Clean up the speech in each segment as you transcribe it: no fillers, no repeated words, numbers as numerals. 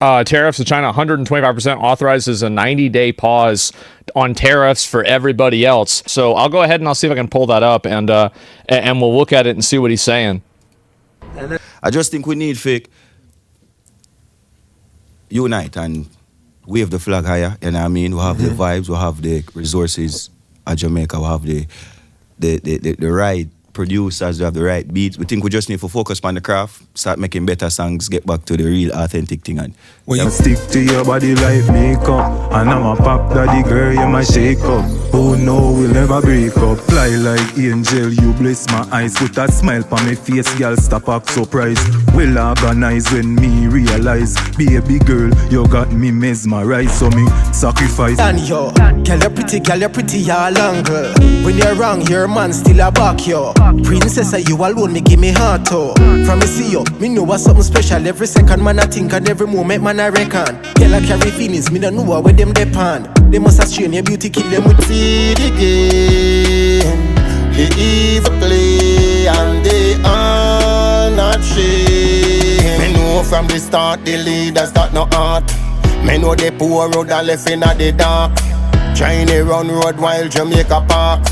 tariffs to China, 125% authorizes a 90-day pause on tariffs for everybody else. So I'll go ahead and I'll see if I can pull that up, and we'll look at it and see what he's saying. I just think we need to unite and wave the flag higher. You know what I mean? We have the vibes, we have the resources at Jamaica, we have the right producers, we have the right beats. We think we just need to focus on the craft, start making better songs, get back to the real authentic thing. And when you stick to your body like makeup, and I'm a pop daddy girl, you my shake up. Oh no, we'll never break up. Fly like angel, you bless my eyes. Put a smile on my face, girl, stop act surprise. Well organized when me realize, baby girl, you got me mesmerized. So me sacrifice. And yo, girl you're pretty, you're long girl. When you're wrong, your man still a back yo. Princess, you alone, me give me heart oh. From me see you, me know what's something special. Every second man I think and every moment man I reckon. Girl I carry feelings, me don't know where them depend. They must have strain your beauty, kill them with see the game. The evil play and they are not shame. Me know from the start the leaders got no heart. Me know they poor road and left in the dark. Trying to run road while Jamaica park.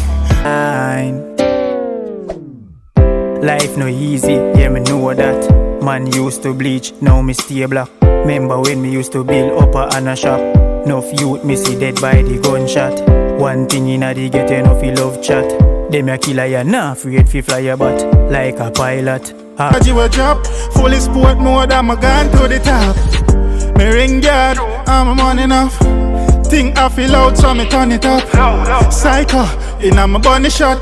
Life no easy, yeah me know that. Man used to bleach, now me stay black. Remember when me used to build upper and a shop. Enough youth me see dead by the gunshot. One thing inna the get enough he love chat. Them a killer ya nah afraid fi fly your butt like a pilot. You a drop, fully sport mode, I'm a gone to the top. Me ring guard, I'm a man enough. Think I feel out so me turn it up. Psycho, inna my bunny shot.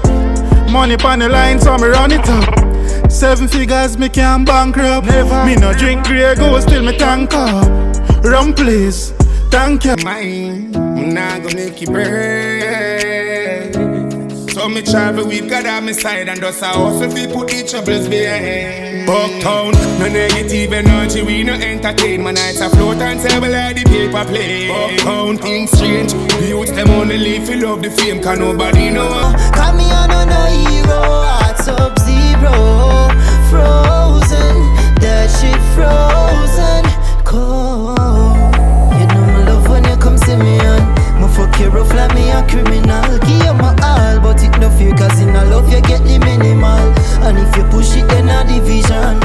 Money pon the line so me run it up. 7 figures me can't bankrupt. Never. Me no drink Grey Goose till me tank up. Rum please, thank you. Mine, I'm not gonna make you break. So me travel with God on my side and just a hustle fi put the troubles behind. Bucktown, no negative energy, we no entertain. My nights afloat and table like the paper play. Bucktown, things strange, the youths them only live fi love the fame, cause nobody know. Call me on no hero, heart sub-zero, frozen, that shit frozen, cold. You know my love when you come see me on. Me fuck you rough like me a criminal. Give you my all, but it no fear, cause in a love you get the minimal. And if you push it then a division.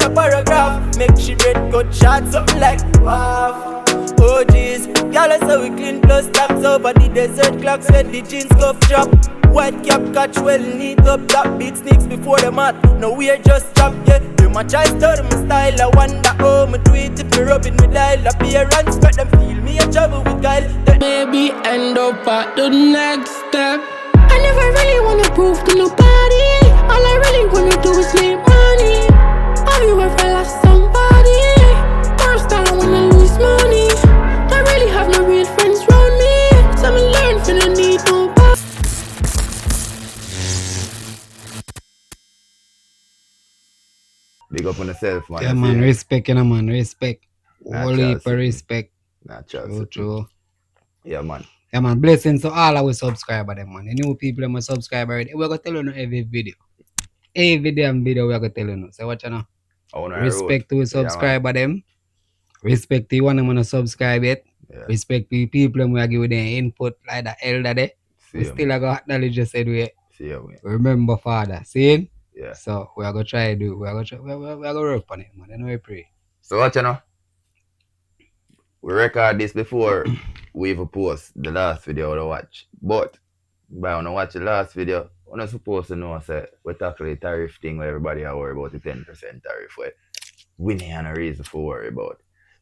A paragraph, make she red cut shot, something like wow. Oh jeez, y'all are so we clean plus taps over the desert clocks when the jeans cuff drop. White cap catch well neat up top beat sneaks before the mat. No we're just chop, yeah. You my choice to my style, I wonder how me do it if you rubbing me dial. Appearance, but them feel me a trouble with guile. Maybe end up at the next step. I never really wanna prove to nobody. All I really wanna do is make money. Have you ever lost somebody? First time when I lose money. Don't really have no real friends around me. So I learn from the need nobody. Big up on yourself, man. Yeah, man, respect, you know, man, respect. Holy for respect. True. Yeah, man. Yeah, man, blessings to all our subscribers, them, man. The new people, them, subscribe already. We're going to tell you every video. Every damn video, we're going to tell you. So, what you know? Respect to subscriber, them. Respect to one them want to subscribe it. Yeah. Respect to people them we are giving them input like the elder there. We still are going to acknowledge the said way. Remember father. See? Yeah. So we are gonna try to do. We are gonna work on it, man. And we pray. So what you know? We record this before we even post the last video to watch. But by when I watch the last video, we're not supposed to know that we tackle the tariff thing where everybody are worried about the 10% tariff where we need a reason for worry about.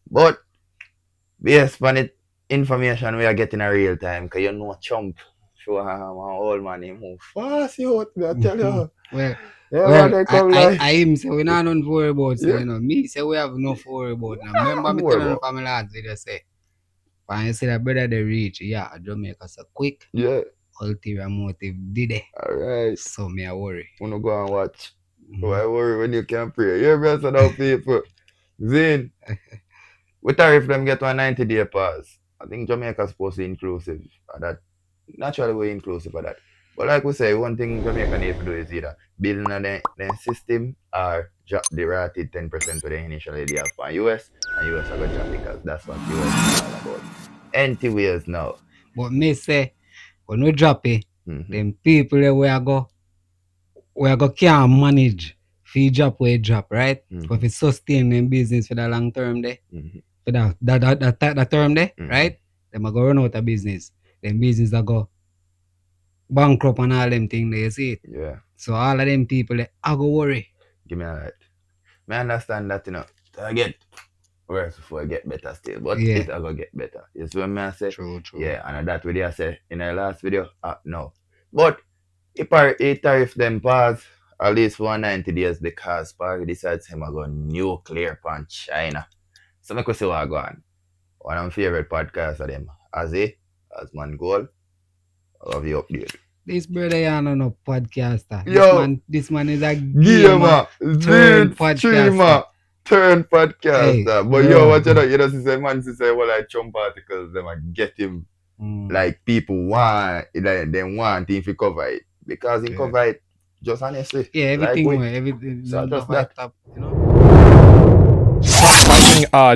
But based on the information we are getting in real time, because you know Trump show how old man he move fast, you I tell you. I him say we not nothing to worry about, so, you know. Me say we have enough to worry about. Now, remember me telling the family lads, they just say, when you see that brother they reach, yeah, Jamaica so quick. Yeah. Ulterior motive did it. Alright. So me I worry. Wanna go and watch. Why worry when you can pray? You ever said how people Zin. With tariff them get to a 90-day pass. I think Jamaica is supposed to be inclusive of that. Naturally we're inclusive of that. But like we say, one thing Jamaica need to do is either build the system or drop the rated 10% to the initially they have for US and US are going to drop it because that's what US is all about. Anyways now. But me say, when we drop it, them people that we are go can't manage if drop where drop, right? But if it sustain them business for the long term there, for that term there, right? Them are go run out of business. Them business are go bankrupt and all them things there, you see it? Yeah. So all of them people I go worry. Give me a right. I understand that, I get worse before I get better still. But it I go get better. You see what I say? True. Yeah, and that video I say in the last video, no. But if tariff them pause at least for 90 days because Paris decides him I go nuclear on China. So I see what I go on. One of my favorite podcasts of them. As Man Goal. I love you update. This brother is no podcaster. Yo, this man is a gamer turned podcaster. Turn podcaster. Hey, but yo, what you know, say man say well like Trump articles them and get him like people want like they want him to cover it. Because he cover it just honestly. Yeah, everything like everything so just that. up,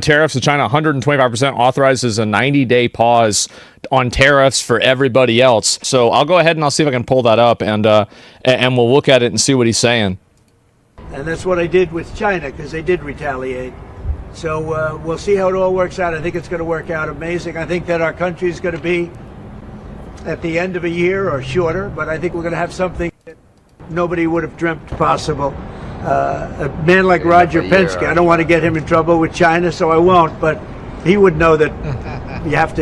Tariffs to China 125% authorizes a 90-day pause on tariffs for everybody else. So I'll go ahead and I'll see if I can pull that up and we'll look at it and see what he's saying. And that's what I did with China because they did retaliate. So we'll see how it all works out. I think it's going to work out amazing. I think that our country is going to be at the end of a year or shorter, but I think we're going to have something that nobody would have dreamt possible. A man like Roger Penske, I don't want to get him in trouble with China, so I won't, but he would know that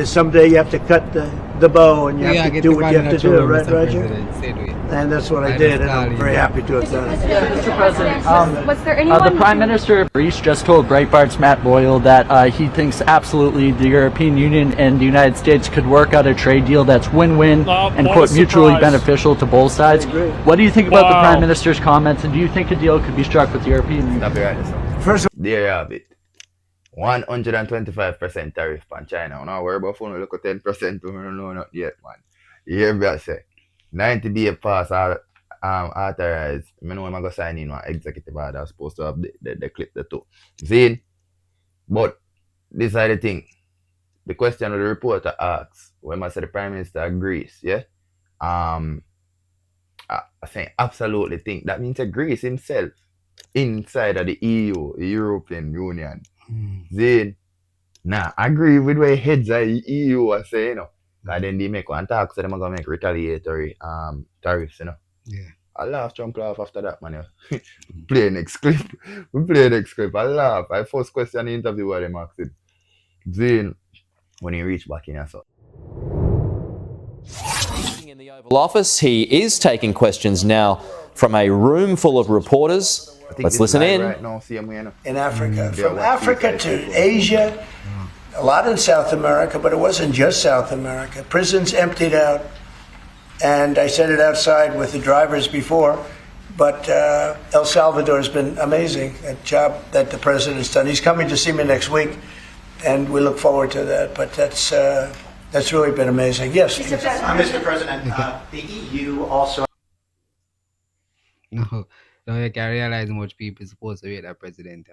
someday you have to cut the bow and you have to do what you have to do, right, Roger? And that's what I did, and I'm very happy to have done it. Mr. President, was there anyone the Prime Minister of Greece just told Breitbart's Matt Boyle that he thinks absolutely the European Union and the United States could work out a trade deal that's win-win and, quote, mutually beneficial to both sides. What do you think about the Prime Minister's comments, and do you think a deal could be struck with the European Union? Stop it right there. First, there you have it. 125% tariff on China. Now worry about phone, look at 10%, we don't know not yet, man. You hear me I say? 90 day pass authorized. I know I'm going to sign in one executive order. I'm supposed to have the clip the two. See? But this is the thing. The question of the reporter asks, when I say the Prime Minister of Greece, yeah? I say absolutely think that means Greece himself inside of the EU, the European Union. Then, agree with what heads of the EU are saying, because then they make one talk, so they're going to make retaliatory tariffs, Yeah. I laugh, Trump laugh after that, man. Play next clip. We play next clip. I laugh. I first question the interview where they asked it. Then, when he reached back in, I saw. In the Oval Office, he is taking questions now from a room full of reporters. Let's listen in. Right now, in Africa. From Africa to Asia, a lot in South America, but it wasn't just South America. Prisons emptied out, and I said it outside with the drivers before, but El Salvador has been amazing, a job that the president's done. He's coming to see me next week, and we look forward to that, but that's really been amazing. Yes. Mr. President, the EU also... No, you can realize how much people supposed to be that president.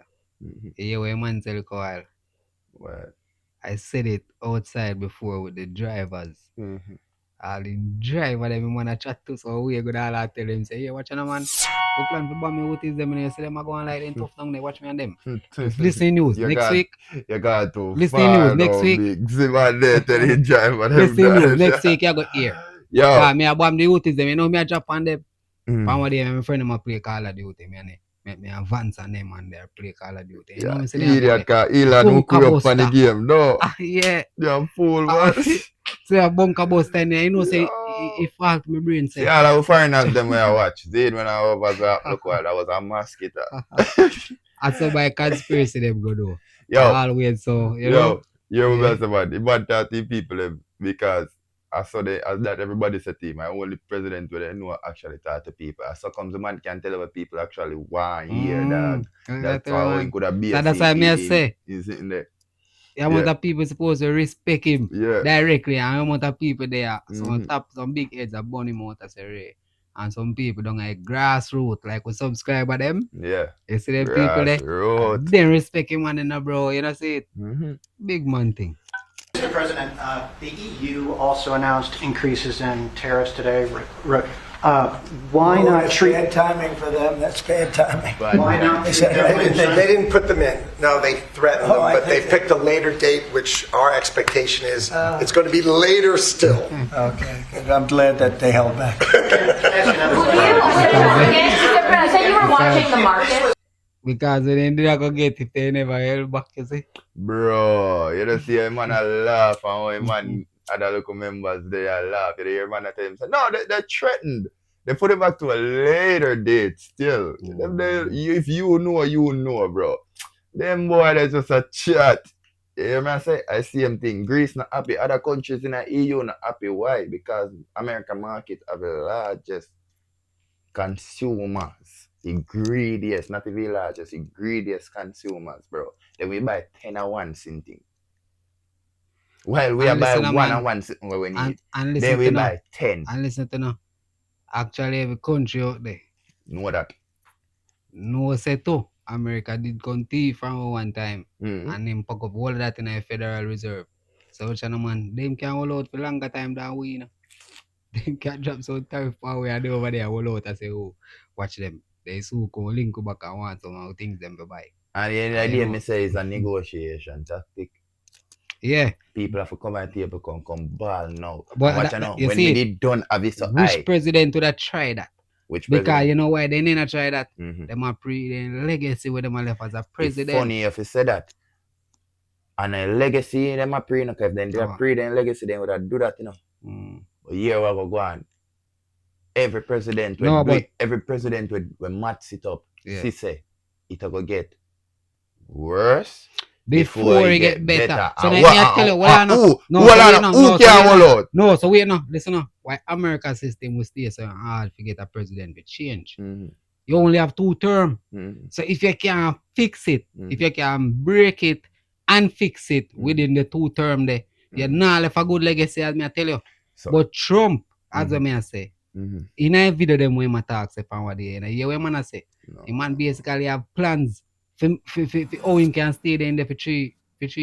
Yeah, when man tell Kyle. What? I said it outside before with the drivers. All the driver them wanna chat to, so we good all I tell them say, yeah, watch on man. We plan to bomb me with them and you say them are going like them tough down there, watch me and them. Listen news next week. You got to listen news next week. Listen news next week you go here. Yo. Me a bomb the youths them, you know me a drop on them. One day my friend them play Call of Duty, me advance on them and they play Call of Duty. You know me say idiot car, Elon hook you up on the game, no. Yeah. You're fool, man. So a bunker bus then you know say it fault my brain say. Yeah, I was foreigners them when I watch. Then when I was look what that was a Masicka. And so by conspiracy them go do. Yo. Always so you know. You're best about it. But 30 people because I saw that everybody said team. I only president where they know actually talk to people. So comes the man can tell what people actually want hear dog. That's how he could have been. That's why I say. He's sitting there. The amount of people supposed to respect him directly, and the amount of people there. So on top, some big heads are burning him out as a ray. And some people don't like grassroots, like we subscribe to them. Yeah. You see them people there? Grassroots. They respect him man in a bro, you know see it? Big man thing. Mr. President, the EU also announced increases in tariffs today. Why not treat... Bad timing for them. That's bad timing. Why not? They didn't put them in. No, they threatened them, but they picked a later date, which our expectation is it's going to be later still. Okay. I'm glad that they held back. So you were watching the market? Because they didn't go get it, they never held back, you see? Bro, you don't see a man a laugh and a man, other local members, they a laugh. You hear a man tell him, no, they threatened. They put it back to a later date still. If you know, bro. Them boy, they just a chat. You hear me I say? I see them thing. Greece not happy. Other countries in the EU not happy. Why? Because American market have the largest consumers. The greediest, not even largest, the greediest consumers, bro. Then we buy 10 and 1 something. Well, we buy 1 and 1 something when we need. Then we buy 10. And listen to now. Actually, every country out there. Know that. No say too. America did continue from one time. And them pack up all of that in a Federal Reserve. So which man, them can hold out for longer time than we, you know. Them can drop some tariff power and over there hold out and say, oh, watch them. They so go link back and want some things them to buy. And the idea me say is a negotiation tactic. Yeah. People have to come at the table, come ball now. But watch now. When they done have it so high. Which president would have tried that? Which because president? you know why they didn't try that? Them are legacy with them left as a president. It's funny if you say that. And a legacy, them are pre, no, if then they are pre, then legacy, then would have do that, you know. But here we go on. Every president when Matt sit up, she say it will get worse before it get better. So then I tell you, no, so wait now, listen now. Why American system will stay so hard to get a president to change? You only have 2 terms. So if you can fix it, if you can break it and fix it within the 2 terms there, you're not left a good legacy, as me I tell you. So, but Trump, as I say, in a video them when I talk say what day, and you when I say, the man basically have plans for how he can stay there in there for 3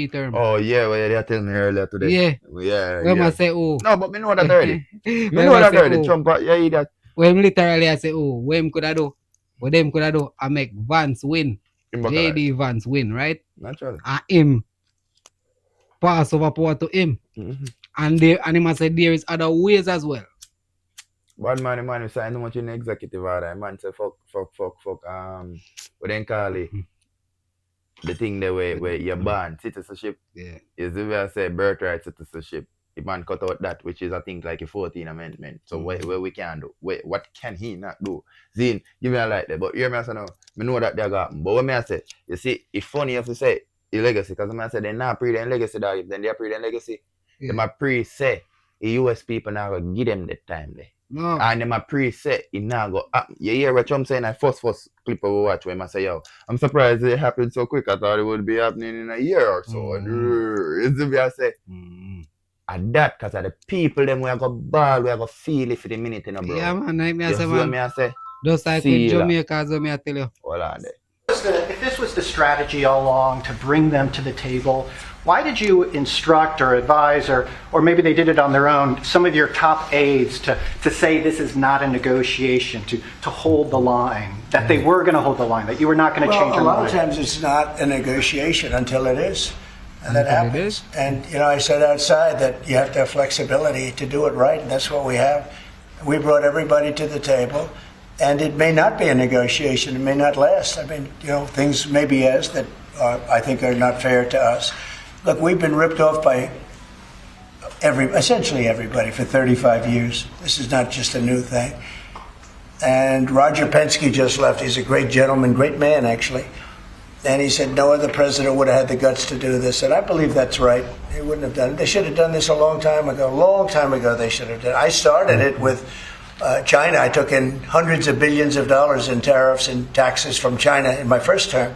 terms. Oh yeah, well they tell me earlier today. Yeah. When I say no, but me know that already. Me know that already. Trump, yeah, that. Well, literally I say, what them could I do? What them could I do? I make Vance win. JD Vance win, right? Naturally. And him pass over power to him. And he must say there is other ways as well. Bad man, say I know much in the executive order. Man say fuck, what they call it? The thing there where you're born, citizenship. Yeah. Is the way I say birthright citizenship. The man cut out that, which is I think like a 14th amendment. So where we can do? What can he not do? Zin, give me a light there. But hear me I say now, I know that they got. But what me I say, you see, it's funny if you say the legacy, because I say they're not pre-den legacy, dog. Then they're pre-den legacy. They might pre-say the US people now go give them the time there. No. And they might pre-say it now go up. You hear what Trump saying? I first clip we watch where I say, yo, I'm surprised it happened so quick. I thought it would be happening in a year or so. It's the way I say. And that because of the people them we are go ball, we are go feel it for the minute, you know, bro. Yeah, man, I say, man. I say. Just like with Jamaica, as I tell you. Hold on there. If this was the strategy all along to bring them to the table, why did you instruct or advise, or maybe they did it on their own, some of your top aides to say this is not a negotiation, to hold the line, that they were going to hold the line, that you were not going to change your mind? A lot of times it's not a negotiation until it is. And that happens. And, you know, I said outside that you have to have flexibility to do it right, and that's what we have. We brought everybody to the table. And it may not be a negotiation. It may not last. I mean, you know, things may be that I think are not fair to us. Look, we've been ripped off by essentially everybody for 35 years. This is not just a new thing. And Roger Penske just left. He's a great gentleman, great man, actually. And he said no other president would have had the guts to do this. And I believe that's right. They wouldn't have done it. They should have done this a long time ago. A long time ago they should have done it. I started it with China. I took in hundreds of billions of dollars in tariffs and taxes from China in my first term.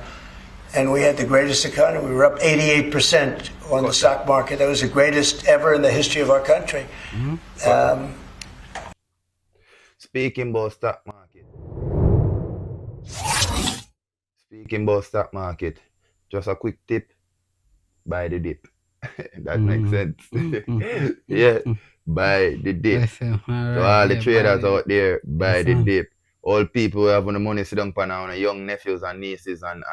And we had the greatest economy. We were up 88% on the stock market. That was the greatest ever in the history of our country. Speaking about stock market. Just a quick tip. Buy the dip. That makes sense. Yeah. Buy the dip. So all the traders out there, buy the dip. All people who have the money sit down for now, young nephews and nieces and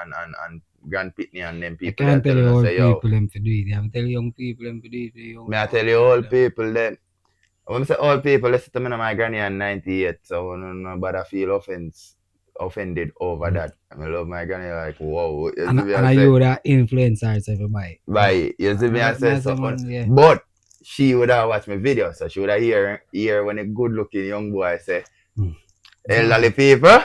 grand pitney and them people. I can't tell you old people them to do it. I'm telling young people them to do it. I tell you old people them. When I say old people, listen to me, my granny and 98, so nobody feel offended over that. I love my granny like, whoa. And I you that influencers everybody. Right, you see me, I say something. Yeah. But she would have watched my video, so she would have hear when a good looking young boy say, elderly people,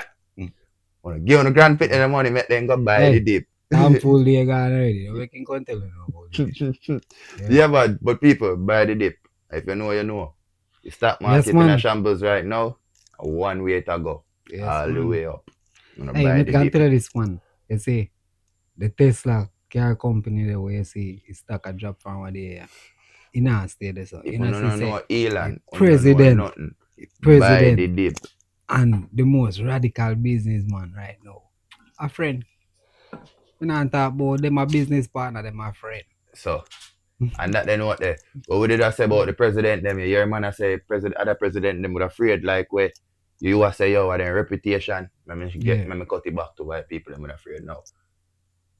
wanna give on the grand pit in the money, make them go buy the dip. I'm full day gone already. We can go tell you about it. Yeah, but people buy the dip. If you know, you know. The stock market in a shambles right now, one way to go. Yes, all the way up. Hey, I can tell you this one. You see, the Tesla car company, the way you see, the stock a drop from what they in a stay there. So, you know, Elon, president, buy the dip. And the most radical businessman right now. A friend. We don't talk about them, a business partner, them a friend. So, and that then what there? What we did I say about the president them? You hear man I say other president them would afraid like where you was say yo their reputation. Let me cut it back to white people them would afraid now.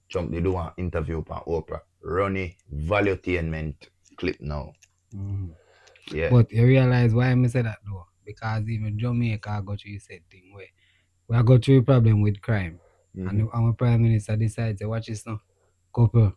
Trump they do an interview on Oprah. Ronnie Valuetainment clip now. Yeah. But you realize why I say that though? Because even Jamaica got through the same thing where we got through a problem with crime. And our prime minister decides to watch this now. Couple.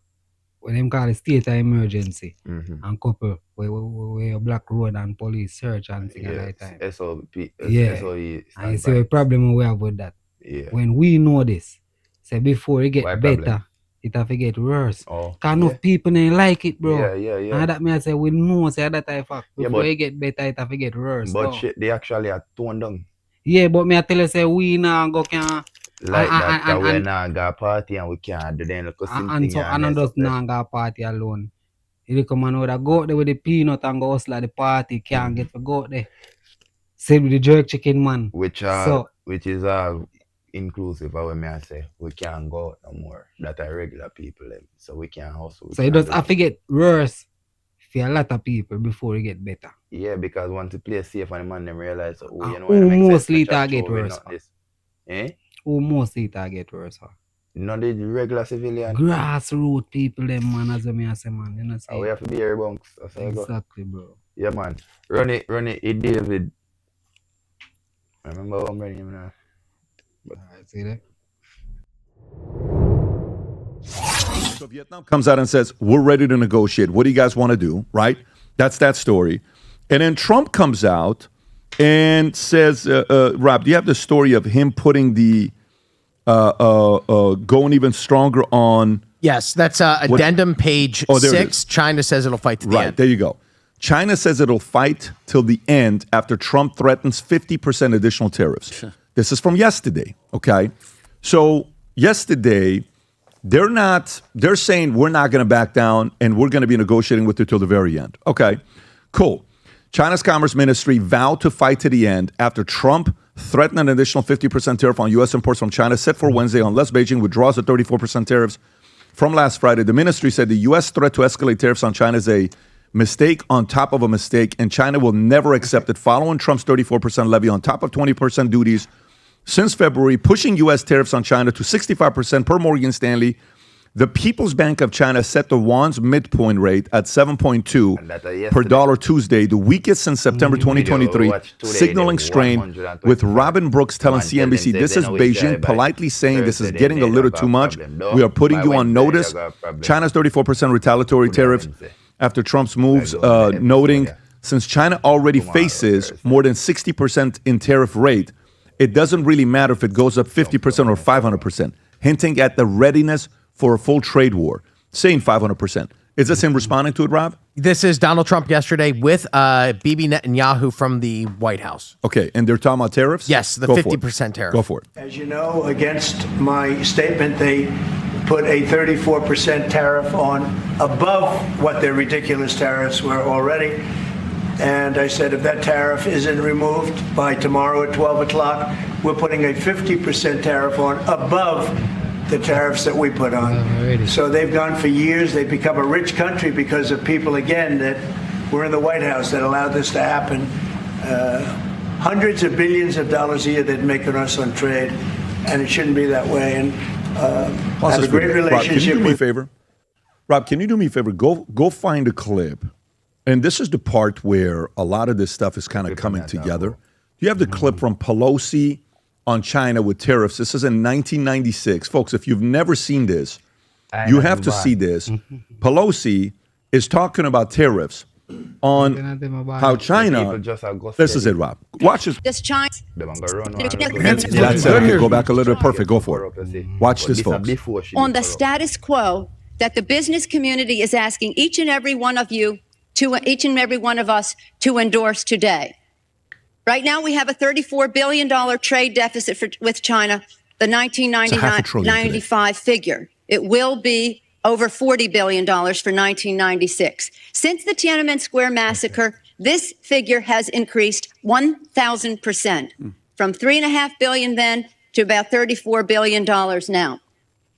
When them call it state of emergency and couple where black road and police search and things at that time. SOP. And you see the problem we have with that. Yeah. When we know this, say before it get better, it have to get worse. Because enough people ain't like it, bro. Yeah. And that means I say we know say that type fact. Before it get better, it have to get worse. But shit, they actually are toned down. Yeah, but me I tell you say we now go can like that we now go party and we can't do then look and so and just now go party alone. You come and would go out there with the peanut and go hustle at the party, can't get to go out there. Same with the jerk chicken man. Which is inclusive of what me I say. We can't go out no more. That are regular people them. So we can't hustle. So it does have to get worse for a lot of people before it get better. Yeah, because once the place safe and the man them realize mostly it get worse. Eh? Who mostly it get worse? Not the regular civilian. Grassroots people, them man, as I say, man. You know, we have to be here, bunks. Exactly, bro. Yeah, man. Run it, David. I remember how many him now. Alright, see that? So Vietnam comes out and says, we're ready to negotiate. What do you guys want to do? Right? That's that story. And then Trump comes out and says, Rob, do you have the story of him putting the going even stronger on? Yes, that's addendum page 6. China says it'll fight to the end. Right, there you go. China says it'll fight till the end after Trump threatens 50% additional tariffs. This is from yesterday, okay? So yesterday, they're saying we're not going to back down and we're going to be negotiating with you till the very end. Okay, cool. China's Commerce Ministry vowed to fight to the end after Trump threatened an additional 50% tariff on U.S. imports from China set for Wednesday unless Beijing withdraws the 34% tariffs from last Friday. The ministry said the U.S. threat to escalate tariffs on China is a mistake on top of a mistake, and China will never accept it following Trump's 34% levy on top of 20% duties since February, pushing U.S. tariffs on China to 65% per Morgan Stanley. The People's Bank of China set the yuan's midpoint rate at 7.2 per dollar Tuesday, the weakest since September 2023, signaling strain, with Robin Brooks telling CNBC, this is Beijing politely saying this is getting a little too much. We are putting you on notice. China's 34% retaliatory tariffs after Trump's moves, noting since China already faces more than 60% in tariff rate, it doesn't really matter if it goes up 50% or 500%, hinting at the readiness for a full trade war, saying 500%. Is this him responding to it, Rob? This is Donald Trump yesterday with Bibi Netanyahu from the White House. Okay, and they're talking about tariffs? Yes, the 50% tariff. Go for it. As you know, against my statement, they put a 34% tariff on above what their ridiculous tariffs were already. And I said, if that tariff isn't removed by tomorrow at 12 o'clock, we're putting a 50% tariff on above the tariffs that we put on. So they've gone for years. They've become a rich country because of people, again, that were in the White House that allowed this to happen. Hundreds of billions of dollars a year they'd make on us on trade, and it shouldn't be that way. And I have a great relationship Rob, can you do me a favor? Rob, can you do me a favor? Go find a clip. And this is the part where a lot of this stuff is kind of coming together. You have the clip from Pelosi on China with tariffs. This is in 1996. Folks, if you've never seen this, you have to see this. Pelosi is talking about tariffs on how China. This is it, Rob. Watch this. Does China? That's it. Okay, go back a little bit. Perfect. Go for it. Watch this, folks. On the status quo that the business community is asking each and every one of us to endorse today. Right now, we have a $34 billion trade deficit with China, the 1995 figure. It will be over $40 billion for 1996. Since the Tiananmen Square massacre, this figure has increased 1,000%, from $3.5 billion then to about $34 billion now.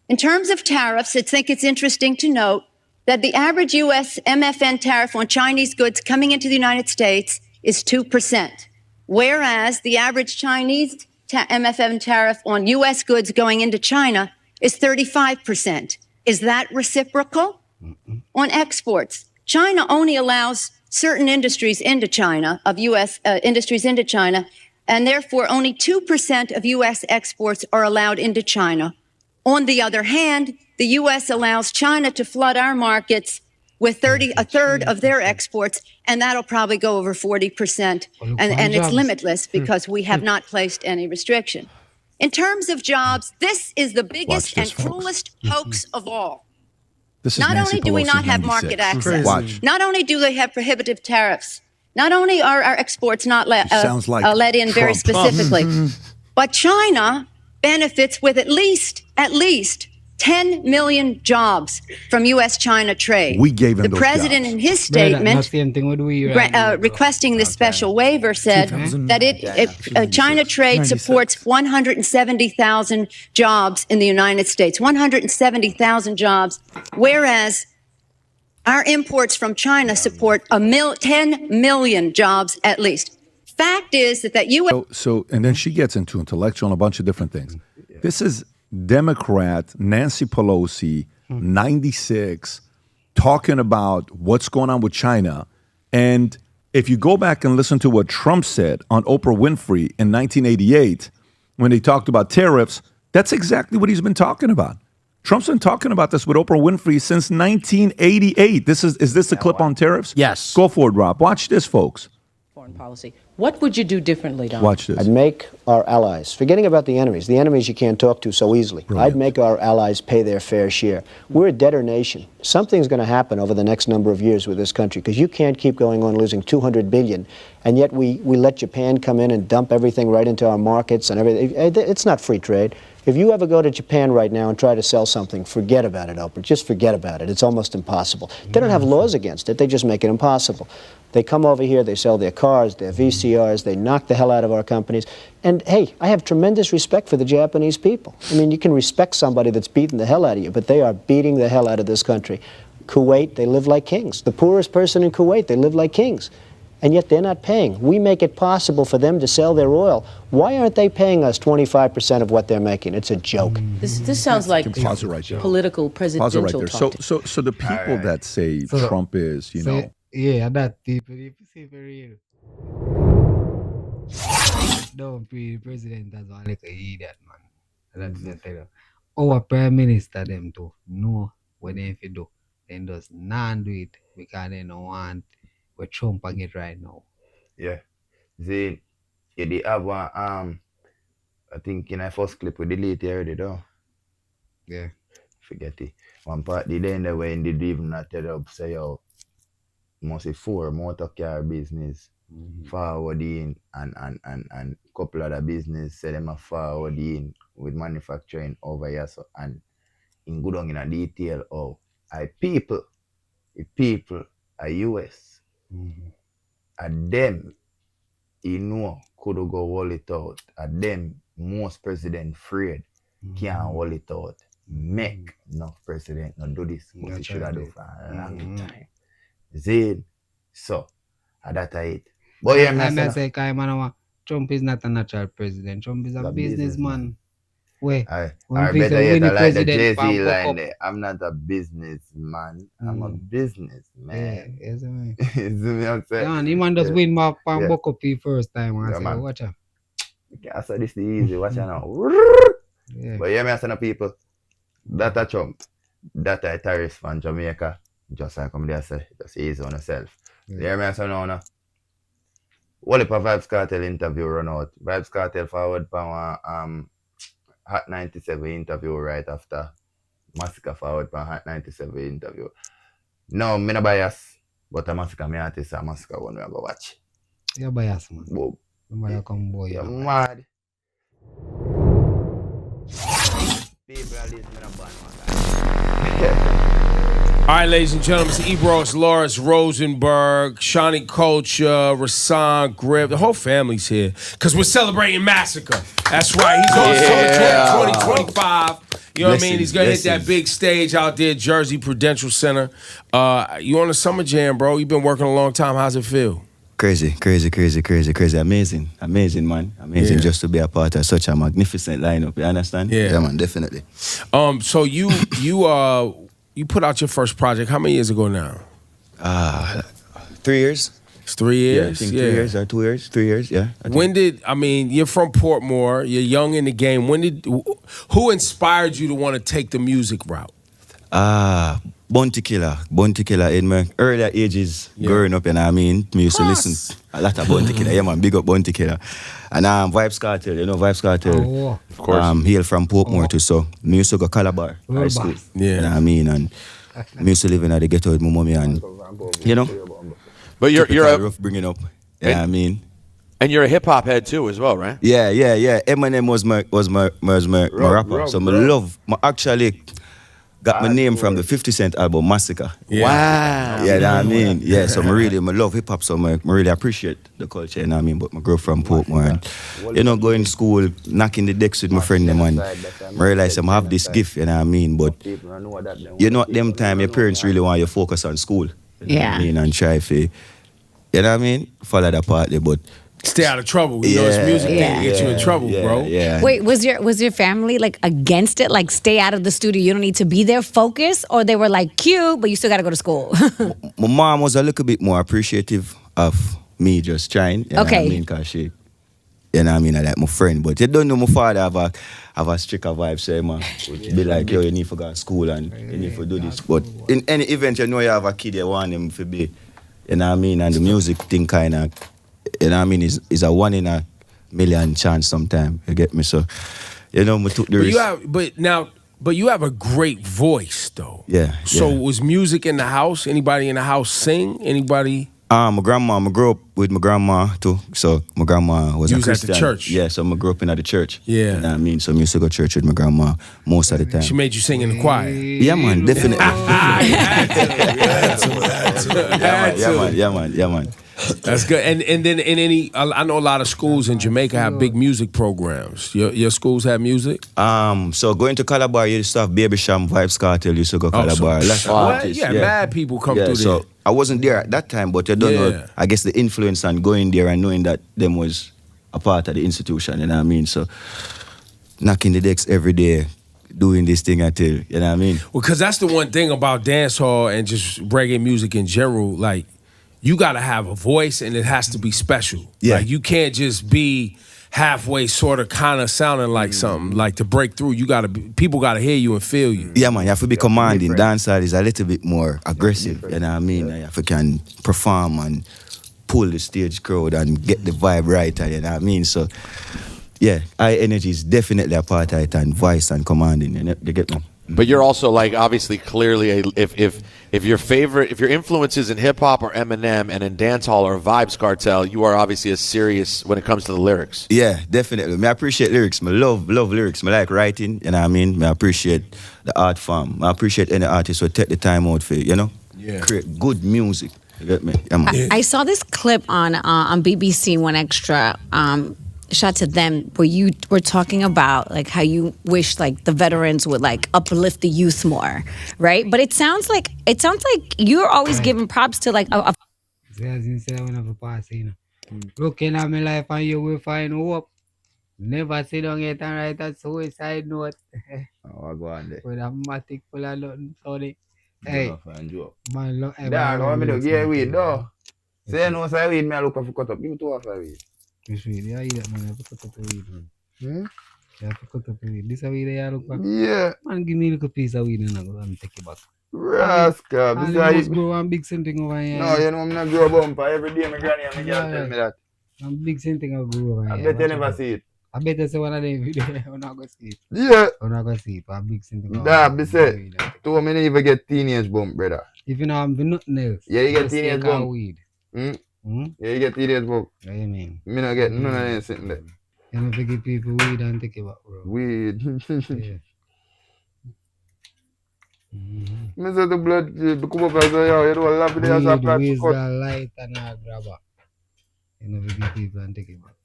In terms of tariffs, I think it's interesting to note that the average U.S. MFN tariff on Chinese goods coming into the United States is 2%, whereas the average Chinese MFN tariff on U.S. goods going into China is 35%. Is that reciprocal? On exports, China only allows certain industries into China, of U.S. Industries into China, and therefore only 2% of U.S. exports are allowed into China. On the other hand, the U.S. allows China to flood our markets with a third of their exports, and that'll probably go over 40%. And it's limitless because we have not placed any restriction. In terms of jobs, this is the biggest and cruelest hoax of all. Not only do we not have market access, not only do they have prohibitive tariffs, not only are our exports not let in very specifically, but China benefits with at least 10 million jobs from U.S.-China trade. We gave them the president in his statement requesting this special waiver said that China trade supports 170,000 jobs in the United States, 170,000 jobs, whereas our imports from China support 10 million jobs at least. Fact is that U.S. And then she gets into intellectual and a bunch of different things. This is Democrat Nancy Pelosi, 96, talking about what's going on with China. And if you go back and listen to what Trump said on Oprah Winfrey in 1988, when he talked about tariffs, that's exactly what he's been talking about. Trump's been talking about this with Oprah Winfrey since 1988. Is this the clip on tariffs? Yes. Go for it, Rob. Watch this, folks. Foreign policy. What would you do differently, Don? Watch this. I'd make our allies, forgetting about the enemies you can't talk to so easily. Brilliant. I'd make our allies pay their fair share. We're a debtor nation. Something's going to happen over the next number of years with this country because you can't keep going on losing $200 billion, and yet we let Japan come in and dump everything right into our markets and everything. It's not free trade. If you ever go to Japan right now and try to sell something, forget about it, Oprah. Just forget about it. It's almost impossible. They don't have laws against it. They just make it impossible. They come over here, they sell their cars, their VCRs, they knock the hell out of our companies. And hey, I have tremendous respect for the Japanese people. I mean, you can respect somebody that's beating the hell out of you, but they are beating the hell out of this country. Kuwait, they live like kings. The poorest person in Kuwait, they live like kings. And yet they're not paying. We make it possible for them to sell their oil. Why aren't they paying us 25% of what they're making? It's a joke. This sounds like political presidential talk. So the people that say Trump is, Yeah, that people, if you see for real. Don't be president as one like an idiot, man. That's the thing. Our prime minister them to know what they have to do. They just not do it because they don't want what Trump get right now. Yeah. They have one I think in our first clip we delete already though. Yeah. Forget it. One part the end the way they even not tell up say yo must say 4 motor car business forwarding and couple other business say them a forwarding with manufacturing over here so and in good on in a detail of the people are US And them, you know, could go hold it out. And them, most president afraid can't hold it out. Make no president not do this. What he should have done for a long time. See? So, that's it. But yeah, I say, Trump is not a natural president. Trump is a businessman. Wait, I better yet, I like the Jay-Z line there. I'm not a businessman. I'm a businessman. Yeah, yes, man. You see me I'm saying? Yeah, he man just win my pan buck up first time. I say, watch out. I said this is easy. Watch out now. Yeah. But yeah, me I say no people. That a Trump. That a Tariff from Jamaica. Just like come there say, just easy on yourself. Yeah, me I say no. What if a Vibes Cartel interview run out? Vibes Cartel forward for Hot 97 interview right after Masicka forward for Hot 97 interview. No, me no bias, but a Masicka me artist, a Masicka one we go watch. You're bias, man. Whoa. Somebody come boy. You're mad. People are listening to band. All right, ladies and gentlemen, it's Ebros, Lawrence Rosenberg, Shawnee Culture, Rasan, Grip. The whole family's here because we're celebrating Masicka. That's right. He's on Summer Tour 2025. You know what I mean? He's going to hit that big stage out there, Jersey Prudential Center. You on the Summer Jam, bro. You've been working a long time. How's it feel? Crazy. Amazing, man. Amazing just to be a part of such a magnificent lineup. You understand? Yeah, man, definitely. So you put out your first project how many years ago now? 3 years. It's 3 years? Yeah, I think 3 years or 2 years. 3 years, yeah. You're from Portmore, you're young in the game. Who inspired you to want to take the music route? Bounty Killer in my earlier ages, growing up, you know what I mean? Me used to listen a lot of Bounty Killer. Yeah, man, big up Bounty Killer. And Vibes Cartel, you know Vibes Cartel? Of course. Hail from Portmore too, so me used to go Calabar High School. Yeah. You know what I mean? And me used to live in the ghetto with my mommy and, you know? But you're a rough bringing up, you know what I mean? And you're a hip-hop head too as well, right? Yeah. Eminem was my rapper. So I actually got my name from the 50 Cent album, Masicka. Yeah. Wow. Yeah, that I mean. Yeah, so I love hip-hop, so I really appreciate the culture, you know what I mean? But I grew up from Portmore and, you know, going to school, knocking the decks with my friend them and I realized I have this gift, you know what I mean? But, you know, at them time, your parents really want you to focus on school. You know what I mean? And try to, you know what I mean? Follow that part there, but stay out of trouble. You know, it's music can get you in trouble, bro. Yeah. Wait, was your family like against it? Like, stay out of the studio. You don't need to be there. Focus, or they were like, cute, but you still got to go to school. My mom was a little bit more appreciative of me just trying. You know what I mean? Because she, you know what I mean, I like my friend. But you don't know my father have a stricter vibe, say, man. Be like, yo, you need to go to school and you need to do this. But in any event, you know you have a kid, you want him to be, you know what I mean? And the music thing kind of, you know what I mean, is a 1 in a million chance sometimes. You get me? So, you know, we took the risk. But you have a great voice, though. Yeah. So was music in the house? Anybody in the house sing? Anybody? My grandma, I grew up with my grandma too. So my grandma was a Christian. At the church? Yeah, so I grew up in the church. Yeah. You know what I mean? So I used to go to church with my grandma most of the time. She made you sing in the choir? Yeah, man, definitely. Yeah, man. That's good. And then I know a lot of schools in Jamaica have big music programs. Your schools have music? So going to Calabar, you used to have Baby Sham, Vibes Cartel, used to go Calabar. Mad people come through there. So I wasn't there at that time, but I don't know, I guess the influence on going there and knowing that them was a part of the institution, you know what I mean? So knocking the decks every day, doing this thing until, you know what I mean? Well, because that's the one thing about dancehall and just reggae music in general, like, you got to have a voice and it has to be special. Yeah. Like, you can't just be halfway sort of kind of sounding like something. Like, to break through, people got to hear you and feel you. Yeah, man, you have to be commanding. Dancehall is a little bit more aggressive, you know what I mean? You have to can perform and pull the stage crowd and get the vibe right, you know what I mean? So, yeah, high energy is definitely a part of it, and voice and commanding, you get me? But you're also, like, obviously clearly if your influences in hip hop are Eminem and in dancehall or Vibes Cartel, you are obviously as serious when it comes to the lyrics. Yeah, definitely. I appreciate lyrics. I love lyrics. I like writing, you know what I mean? I appreciate the art form. I appreciate any artist who take the time out for, you know? Yeah. Create good music. You get me? Yeah, man. I saw this clip on BBC One Extra. Shout to them, where you were talking about like how you wish like the veterans would like uplift the youth more, right? But it sounds like you're always giving props to like a Looking at me life and you will find hope. Never sit down yet and write a suicide note. I go on there. With a matic full of nothing, sorry. Hey, man, look, Dad, what me do? Get weed, though. Say no, say weed, me I look for cut up. Give me 2 of weed. Which weed? Yeah, eat that, man. You have to cut up the weed, man. You have to cut up the weed. This a weed I look for? Yeah. Man, give me a little piece of weed and I go and take it back. Rascal. And you must grow one big something over here. No, you know I'm not grow bumper. Every day my granny and my girl tell me that. One big something I grow over here. I bet you never see it. I bet you say one of them video. I'm not going to see it. Yeah. I'm not going to see it. One big something. That be said. 2 minutes even get teenage bump, brother. If you know I'm doing nothing else. Yeah, you get teenage bump. Weed. Yeah, you get teenage bump. What do you mean? Me not get none of them sitting there. You don't forget people weed and take it back, bro. Weed. Yeah. Me say the blood come up and say, yo, you don't love it as a plant to cut. Light and a grabber. You know, forget people and take it back.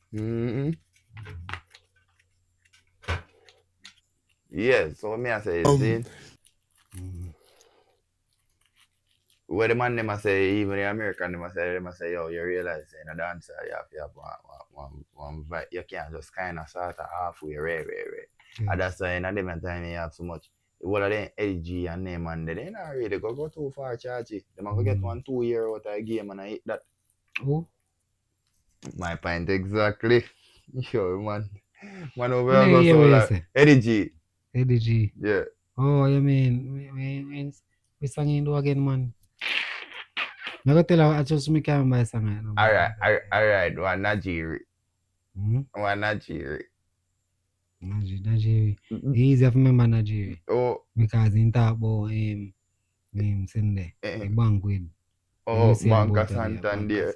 Yeah, so me I say, you see? Where the man them a say, even the American them a say, yo, you realize in a dancer you have to have one vibe. You can't just kind of sort of halfway, right. And that's why in a different time you have so much. All of them LG and them and they not really go too far, chargy. They might go get 1 2 year out of a game and I hit that. Who? My point exactly. Yo, man. Man over here go so like Eddie G. Eddie G. Yeah. Oh, you mean we sang in again, man. I go tell her I just me can buy song. Alright, one Najiri. One Najiri. Najiri. Easy to remember Najiri. Oh. Because he talk about him Sunday. The bank with. Oh, Banca Santander.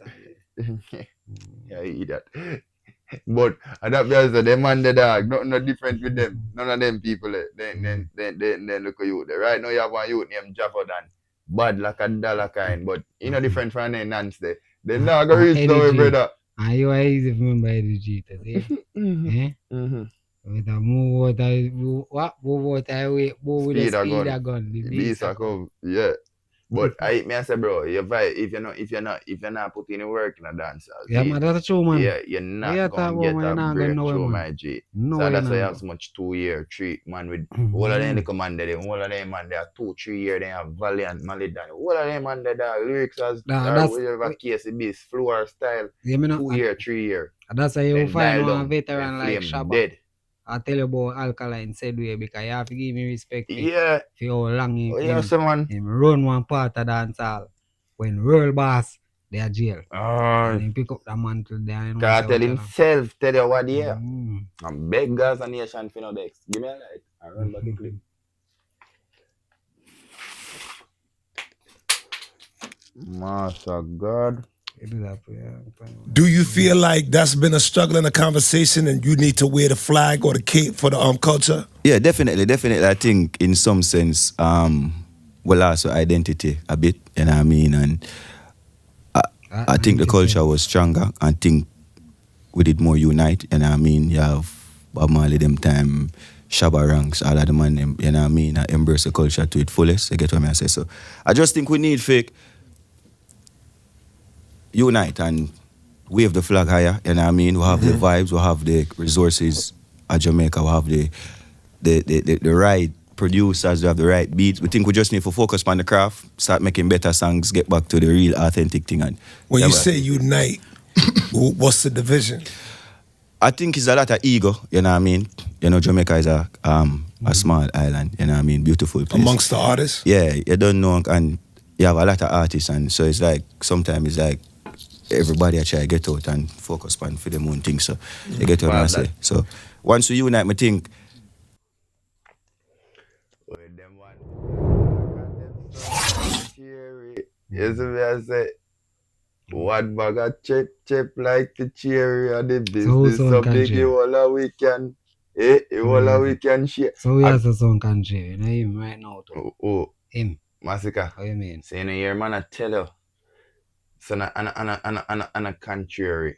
Yeah, he that. But that because the man the dog, nothing no different with them. None of them people then look at you. Right now you have one youth named Jaffadan. Bad like a dollar kind, but you know different from them Nance there. They not go reach now, brother. And you are easy to remember Eddie G, see? With a move water away, move with a speed gun. The beast a come. Yeah. But I say, bro, if you're not putting in work in a dance, yeah, man, that's true, man. Yeah, you're not gonna get a breakthrough, my G. So that's why you have so much 2 year, 3 man with all of them the commander, all of them man they are 2, 3 year, they have Valiant, Malidan, all of them man they are lyrics as whatever case it be, floor style, 2 year, 3 year. That's why you find one veteran like Shabba. I tell you about Alkaline said way because you have to give me respect. Yeah. For how long him run one part of dancehall. When world boss, they are jail. And he pick up the mantle there. Can tell himself, tell you what he is. I'm beggars and nation for no begs. Give me a light. I run back the clip. Master God. Do you feel like that's been a struggle in the conversation and you need to wear the flag or the cape for the culture? Yeah, definitely. I think in some sense, well, also identity a bit, you know what I mean? And I think the culture was stronger. I think we did more unite, you know what I mean? You have Bob Marley them time, Shabba Ranks, all of them and them, you know what I mean? I embrace the culture to its fullest, you get what I say? So I just think we need fake unite and wave the flag higher, you know what I mean? We have the vibes, we have the resources at Jamaica, we have the right producers, we have the right beats. We think we just need to focus on the craft, start making better songs, get back to the real authentic thing. And when you say unite, what's the division? I think it's a lot of ego, you know what I mean? You know, Jamaica is a small island, you know what I mean? Beautiful place. Amongst the artists? Yeah, you don't know, and you have a lot of artists, and so it's like, sometimes it's like, everybody I try to get out and focus on for them own thing. So you get what I say. So once we unite, I think. Yes, I say. What bag of chip like the cherry of the business so big you all we can. All we can share. So we have a song country, you know him right now too. Oh. Him. Masicka. How you mean? Say in a year man I tell you. So on a contrary,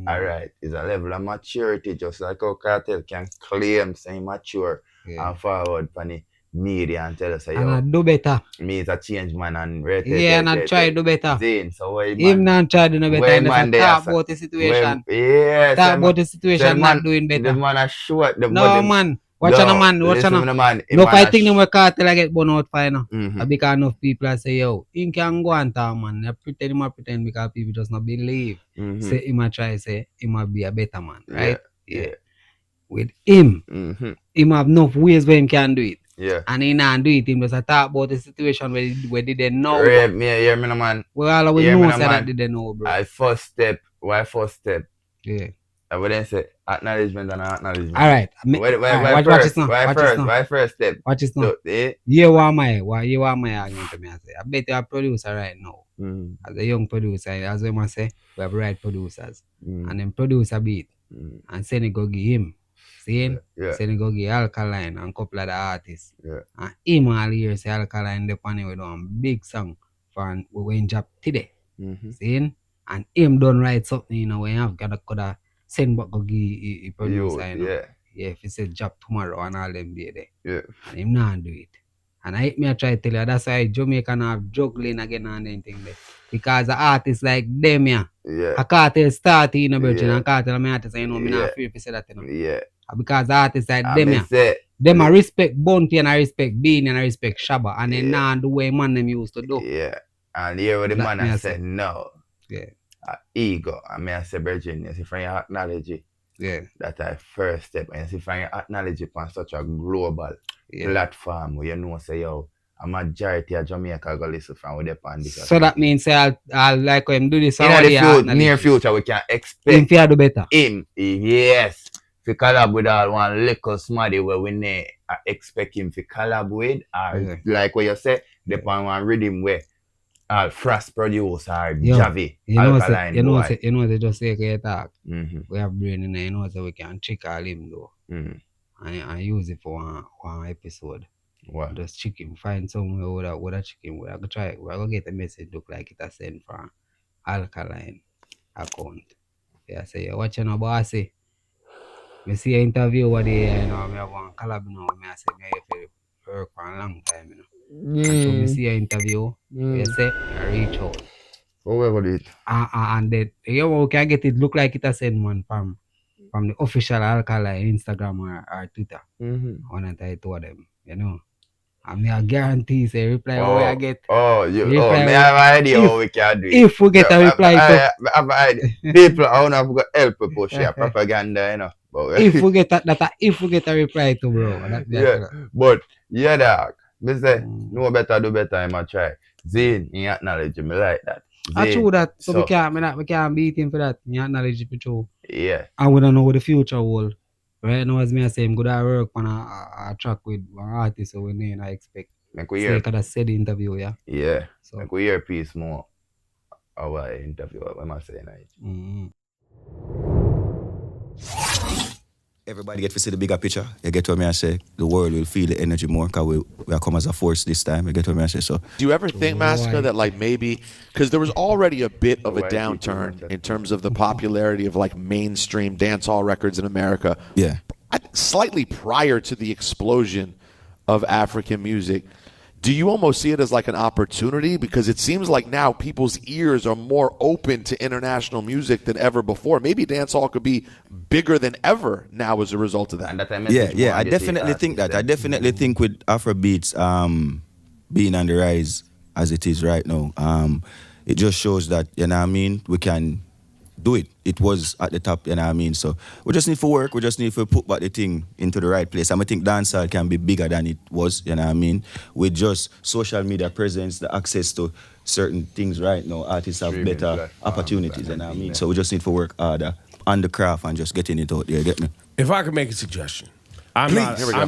all right, is a level of maturity, just like how Cartel can claim saying mature and forward for the media and tell us, and I do better. Me is a change man and and I try do better. Zane, so why him not try do no better. When Man, man talk about the situation. Yes, talk about the situation, not doing better. The man is short. No man. Watch on man. Watch on man. No fighting them with Cartel I get born out for now. Because enough people say, yo, him can go and talk, man. They pretend because people just not believe. Say him a try say him a be a better man, right? Yeah. With him, him have enough ways where him can do it. Yeah. And he not do it. Him just talk about the situation where they didn't know. Yeah, me no man. Well, all we know say that they didn't know, bro. I first step. Why first step? Yeah. I wouldn't say acknowledgement and acknowledgement. All right. Why first step? Watch this now. So, you want my argument to me? I say, I bet you're a producer right now. As a young producer, as we must say, we have right producers. And then produce a beat. And send it go give him. See? Send it go give Alkaline and couple of the artists. And him all here say Alkaline the panel we do a big song for we went job today. See? And him done write something, you know, when you have could send back go give producer, you know. Yeah, if he said job tomorrow and all them be there. Yeah. And him not do it. And I try to tell you that's why Jamaican have juggling again and anything there. Because the artists like them, a Cartel start in a virgin and Cartel my artists, you know, me not afraid to say that, you know. Yeah. Because the artists like them, them I respect Bounty and I respect Bean and I respect Shabba and they not do what man them used to do. Yeah. And here with the man I said no. Yeah. Ego. I mean I say virgin, you see from your acknowledge it. Yeah. That's our first step. And you see from your acknowledge it on such a global platform where you know say yo, a majority of Jamaica go listen from with them on this. So that means I'll like him do this in the near future we can expect him to do better. Him, yes. To collab with all one little smarty where we expect him to collab with or like what you say, depend on one rhythm where Frost produce or Javi, Alkaline you know they just say talk. We have brain in there, you know, so we can trick all him though. And use it for one episode. What? Just check him, find somewhere with a chicken. We're gonna try. We're gonna get a message look like it a sent from Alkaline account. Yeah, say you're watching a bossy. Me see an interview over there, you know, me have one collab now. Me I say me have work for a long time, you know. And so me see an interview. You say I reach out. Whoever did. And then you can get it look like it a sent one from the official Alkaline Instagram or Twitter. One and I told them, you know. And me I guarantee say reply what I get. Me have an idea how we can do it. If we get a reply I have an idea. People I wanna help push your propaganda, you know. But, if we get a reply to bro. But dog. Me say no better do better, I might try. Zane, he acknowledge me like that. I true that. So we can't beat him for that. He acknowledge it for true. Yeah. And we don't know what the future will. Right now, as me I say, I'm good at work on a track with one artist, so we need I expect. Like we hear. So I said the interview, yeah. Yeah. So like we hear piece more our interview. What am I saying? Everybody get to see the bigger picture. You get what me I say. The world will feel the energy more because we are come as a force this time. You get what me I say. So do you ever think, Masicka, that like maybe because there was already a bit of a downturn in terms of the popularity of like mainstream dancehall records in America? Yeah. Slightly prior to the explosion of African music. Do you almost see it as like an opportunity? Because it seems like now people's ears are more open to international music than ever before. Maybe dancehall could be bigger than ever now as a result of that. Yeah, I definitely think that. I definitely think with Afrobeats being on the rise as it is right now, it just shows that, you know what I mean, we can do it. It was at the top, you know what I mean? So we just need to work, we just need to put back the thing into the right place. And I think dancehall can be bigger than it was, you know what I mean? With just social media presence, the access to certain things right now, artists have better opportunities, you know what I mean? So we just need to work harder on the craft and just getting it out there, get me? If I could make a suggestion, I'm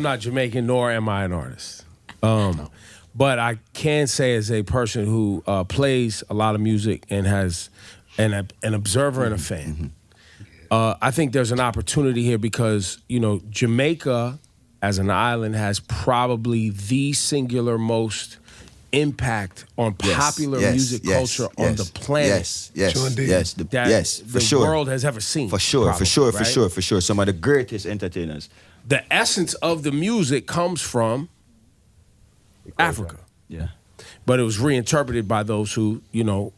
not Jamaican, nor am I an artist. But I can say as a person who plays a lot of music and has an observer and a fan. I think there's an opportunity here because, you know, Jamaica as an island has probably the singular most impact on popular music culture on the planet. The world has ever seen. For sure. Some of the greatest entertainers. The essence of the music comes from Africa. Yeah. But it was reinterpreted by those who,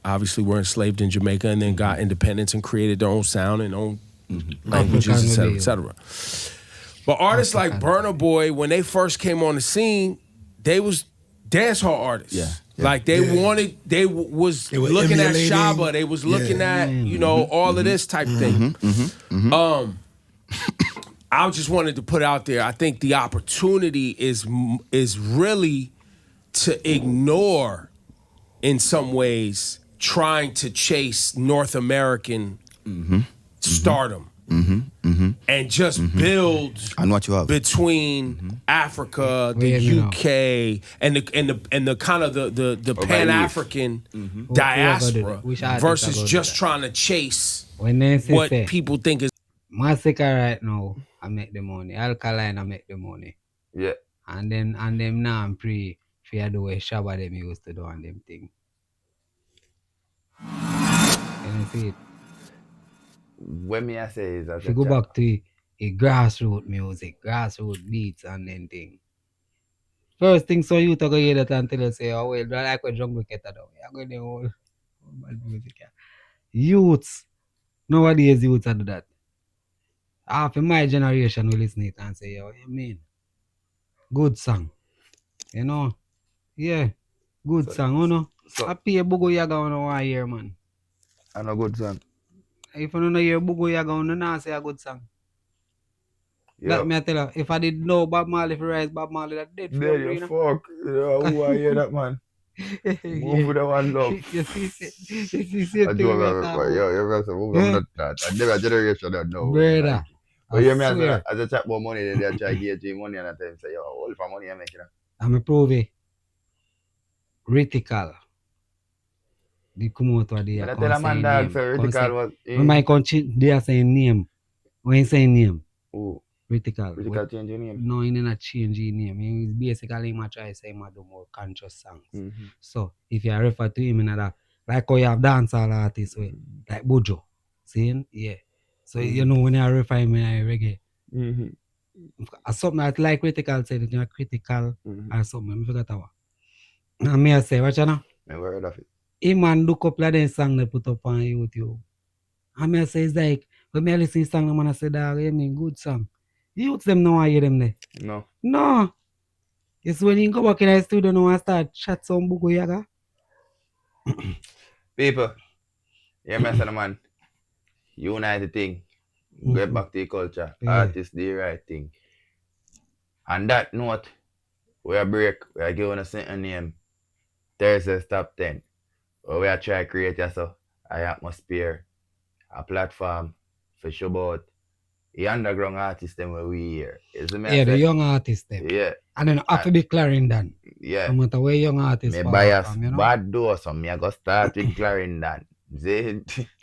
obviously were enslaved in Jamaica and then got independence and created their own sound and own languages, et cetera, et cetera. But artists like Burna Boy, when they first came on the scene, they was dancehall artists. Yeah. Like they was looking at Shaba, they was looking at, all of this type thing. I just wanted to put out there, I think the opportunity is really to ignore, in some ways, trying to chase North American stardom and just build between Africa, the UK, and the kind of the Pan-African diaspora versus just trying to chase what people think is. Masicka right now, I make the money. Alkaline, I make the money. Yeah. And them now I'm free for the way Shabba them used to do on them thing. Can you see it? When me I say is that if you go back to a grassroots music, grassroots beats and then thing. First thing so you talk hear that until you say, oh well, like what jungle cat do. I'm going to all bad music. Youths. Nowadays youths do that. Half of my generation will listen to it and say, oh, you mean? Good song. Yeah. Good song, I pay a Bugo Yaga on 1 year, man. And a good song. If you don't hear Bugo Yaga on, not say a good song. Let me tell you, if I did know Bob Marley for rise, Bob Marley that dead. There you fuck. Who I hear that, man? Move with the one love. You see, I do I'm not that. I never generation that know. Brother. But you mean as I chat about money, they try to get you money and I tell them say, yo, all for money I make it. I'm a prove Ritical. They come out of the I tell a man that Ritical was in my country, they are saying name. When you say name? Who? Ritical. Ritical change your name? No, he not change his name. He's basically he try to say he do more conscious songs. So if you refer to him in that, like how you have dancehall artists like Bojo. See? Yeah. So when you refer him in reggae. Something that like critical said that you're critical or something. I forgot that one. And me I say, what you know? I heard of it. He man do couple of them songs they put up on YouTube. And me I say it's like when me listen to song, the man I say that I mean good song. Youths them know I hear them there. No. It's when you go back in the studio now and start chat some Bugo Yaga. People, you remember man, unite the thing. Get back to the culture. Artists do the right thing. On that note, we are break. We are giving a certain name. Thursday's top 10. We are trying to create an atmosphere, a platform for show about the underground artists them where we hear. The young artists them. Yeah. And then after the Clarendon. Yeah. No matter where young artists me bias bad door, so me I go start with Clarendon.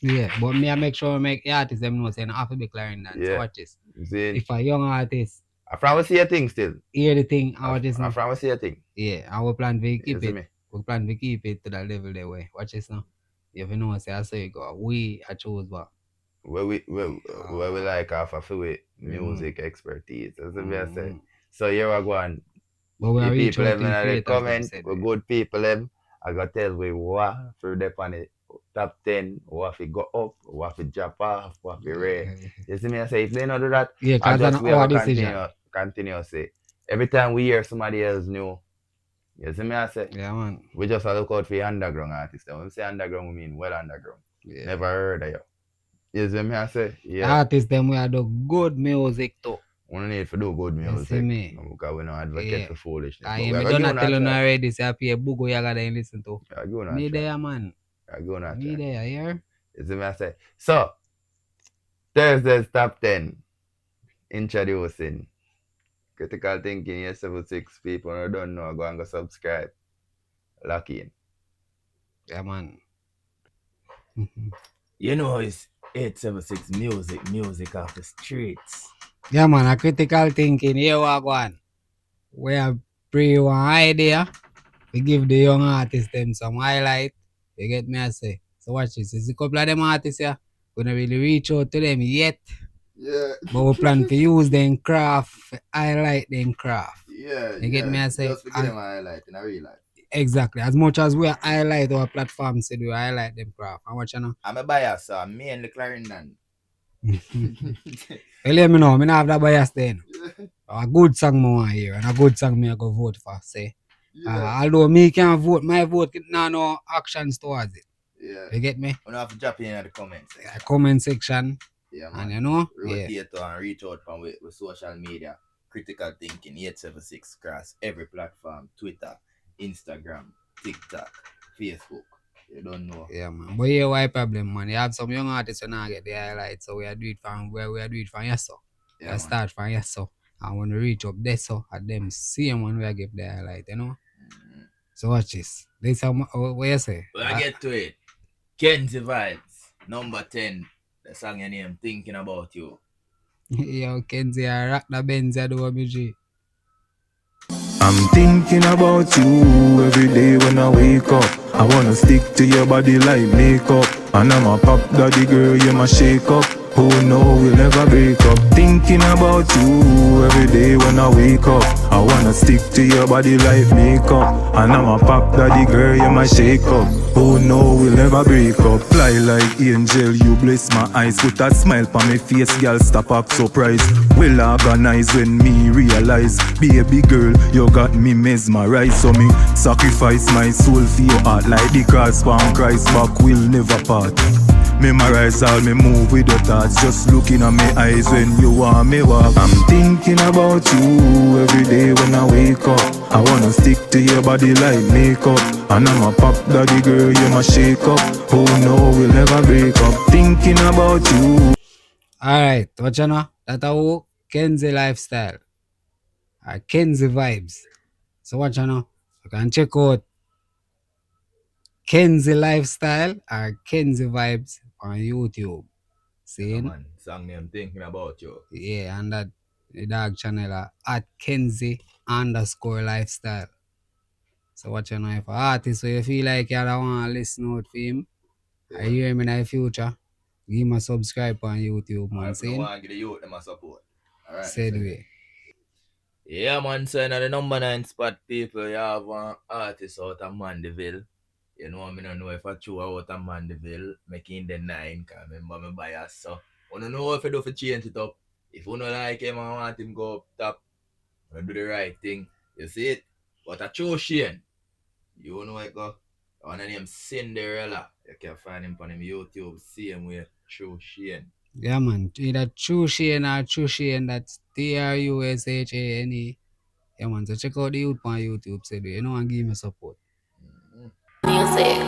Yeah, but me I make sure I make the artists them know saying after the Clarendon. Yeah. So watch this. If a young artist I from see a thing still. Hear the thing, I just I from see a thing. Yeah, I will plan to keep it. We plan to keep it to that level that way. Watch this now. If you know say I say go, we I choose what. Where we like half of it music expertise. That's what I say. So here I go on. But we are people them in the comment, we good people them. I got tell we what for them on the top 10, what if it go up, what if it drop off, what if it rain. You see me I say if they don't do that, I just we have continue say. Every time we hear somebody else new, you see me I say, yeah man. We just look out for the underground artists. When we say underground we mean well underground. Yeah. Never heard of you. You see me I say? Yeah. Artists them we are do good music too. We don't need to do good music. You see me? Because we don't advocate for foolishness. I don't tell you already say I pay Bugo Yaga that you listen to. Me there man. Me there, here. You see me I say? So Thursday's top 10. Introducing Critical Thinking, yes, 76 people who don't know, go and go subscribe. Lock in. Yeah, man. You know, it's 876 music off the streets. Yeah, man, a Critical Thinking, here we go on. We have pre one idea We give the young artists them some highlight. You get me, I say. So watch this. There's a couple of them artists here. We don't really reach out to them yet. Yeah. But we plan to use them craft, highlight them craft. Yeah. You get me, I say. Just forget them highlight in a real life. Exactly. As much as we highlight our platform, said we highlight them craft. How much you know? I'm a bias, so I'm mainly Clarendon. Well, let me know. I don't have that bias then. A good song I want to hear and a good song I go vote for, say. Although me can't vote, my vote no actions towards it. Yeah. You get me? You have to drop in the comments. Comment section. Yeah, man. And you know? Rotate and reach out from with social media. Critical Thinking 876 across every platform. Twitter, Instagram, TikTok, Facebook. You don't know. Yeah, man. But here why problem, man. You have some young artists who now get the highlights, so we are do it from where we are do it from yes, so. Yeah, we start from yes, so. And when we reach up there, so at them same one we are give the highlight, you know? So watch this. This is what you say. Well, I get to it. Kenzie Vibes, number 10. The song your name, Thinking About You. Yo, Kenzie, I rock the Benz, I do MG. I'm thinking about you every day when I wake up. I wanna stick to your body like makeup. And I'm a pop daddy girl, you my shake up. Oh no, we'll never break up. Thinking about you every day when I wake up. I wanna stick to your body like makeup. And I'm a pop daddy girl, you my shake up. Oh no, we'll never break up. Fly like angel, you bless my eyes. With a smile on my face, girl, stop act surprise. Well organized when me realize, baby girl, you got me mesmerized. So me sacrifice my soul for your heart. Like the cross from Christ back will never part. Memorize all me move with your thoughts. Just looking at my eyes when you want me walk. I'm thinking about you every day when I wake up. I wanna stick to your body like makeup. And I'm a pop daddy girl, you my shake up. Oh no, we'll never break up. Thinking about you. Alright, what you know? That's how Kenzie lifestyle. Kenzie vibes. So what you know? You can check out Kenzie lifestyle or Kenzie vibes on YouTube. See? Yeah, man. Song name Thinking About You. Yeah, and that the dog channel at Kenzie_lifestyle. So what you know, if an artist so you feel like you don't want to listen out for him, I hear him in the future, give him a subscribe on YouTube, man. I want to give the youth them a support. Alright. Said way. Yeah, man, so in the number 9 spot, people, you have one artist out of Mandeville. You know, I don't know if I chew out of Mandeville, making the 9, because I remember my bias. So, I don't know if I do for change it up. If you don't like him and want him go up top, I do the right thing. You see it? But I chose Shane. You know it go? I want to name Cinderella. You can find him on him YouTube, same way, True Shane. Yeah, man. Either True Shane or True Shane, that's TRUSHANE. Yeah, man. So check out the youth on YouTube, say you know, and give me support. Music.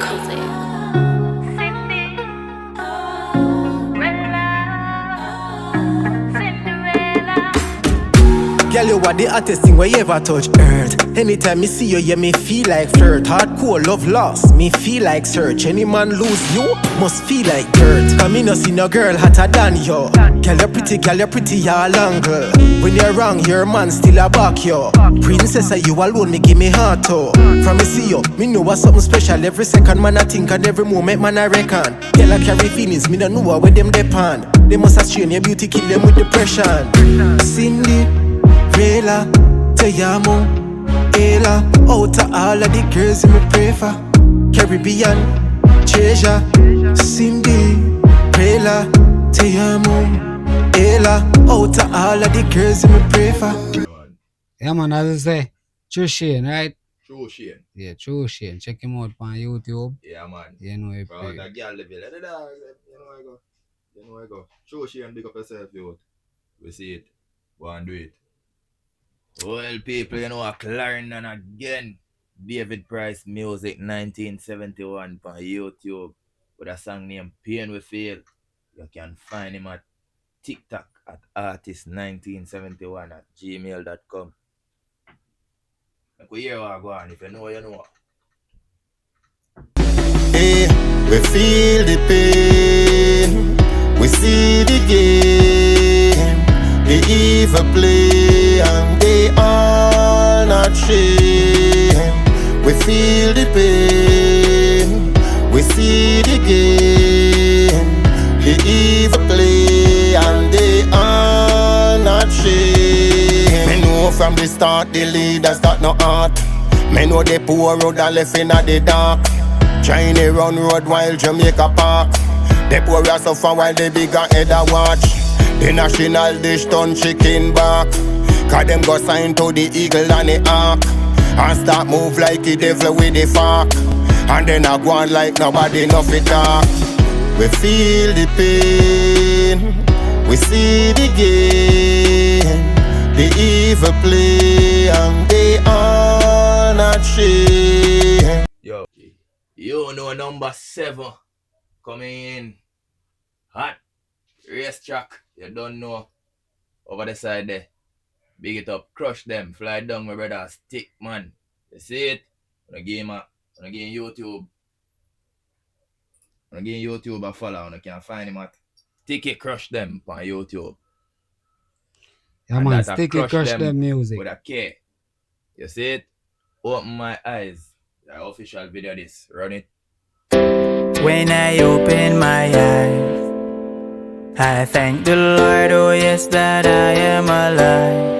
Girl, you are the hottest thing where you ever touch earth. Anytime me see you, yeah, me feel like flirt. Hardcore love lost, me feel like search. Any man lose you, must feel like dirt. Cause me no see no girl hotter than you. Girl, you're pretty, all angle. When you're wrong, your man still a back you. Princess, you alone, me give me heart to. From me see you, me know what's something special. Every second man I think and every moment man I reckon. Girl, I carry feelings, me don't know where them depend. They must have strain your beauty, kill them with depression. Cindy, Vela, te amo, Ella. Out of all of the girls me pray for. Caribbean, treasure. Cindy, Vela, te amo, Ella. Out of all of the girls me pray for. Yeah, man, as I say, True Shane, right? True Shane. Yeah, True Shane. Check him out on YouTube. Yeah, man. You know it. Bro, that girl live it. You know I go. True Shane, big up yourself, you. We see it. Go and do it. Well, people, you know, Clarendon again. David Price Music 1971 on YouTube with a song named Pain We Feel. You can find him at TikTok at artist1971@gmail.com. We hear what go on. If you know, you know. Hey, we feel the pain. We see the game. The evil play and they all not shame. We feel the pain, we see the gain. The evil play and they are not shame. Me know from the start the leaders got no heart. Me know the poor road and left in the dark. China run road while Jamaica park. The poor are suffer while the bigger head a watch. The national dish turn chicken back. Cause them go sign to the eagle and the ark. And start move like the devil with the fork. And then I go on like nobody nothing talk. We feel the pain, we see the gain. The evil play and they are not shame. Yo, you know number 7 coming in hot. Race track, you don't know. Over the side there. Big it up, crush them, fly down my brother, stick man. You see it? On the YouTube. On the YouTube a follow, and you can find him at Sticky Crush Them on YouTube. Yeah, and man, Sticky Crush Them music. With a K. You see it? Open my eyes. The official video this. Run it. When I open my eyes, I thank the Lord, oh yes, that I am alive.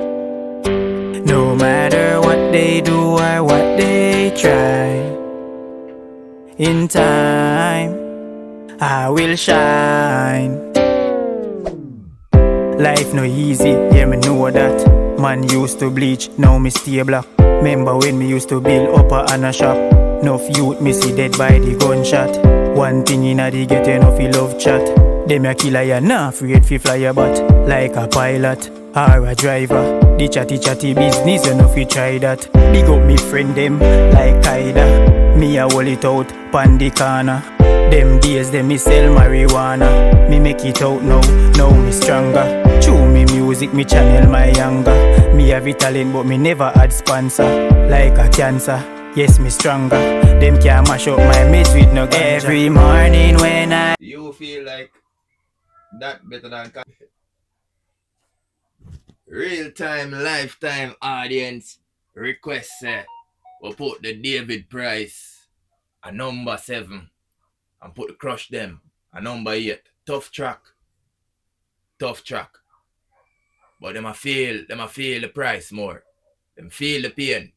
No matter what they do or what they try, in time I will shine. Life no easy, yeah me know that. Man used to bleach, now me stay black. Remember when me used to build upper and a shop. Enough youth me see dead by the gunshot. One thing inna the get enough he love chat. Them a killer ya nah afraid fi fly a bat. Like a pilot or a driver. The chatty business enough fi try that. Big up me friend them like Kaida. Me a hold it out pan the corner. Them days them me sell marijuana. Me make it out now me stronger. Through me music me channel my younger. Me have a talent but me never had sponsor. Like a cancer, yes me stronger. Them can't mash up my mates with no ganja. Every morning when I... You feel like that better than... Real time, lifetime audience request we'll put the David Price a number 7 and put the Crush Them a number 8. Tough track. But them a feel the price more. Them feel the pain.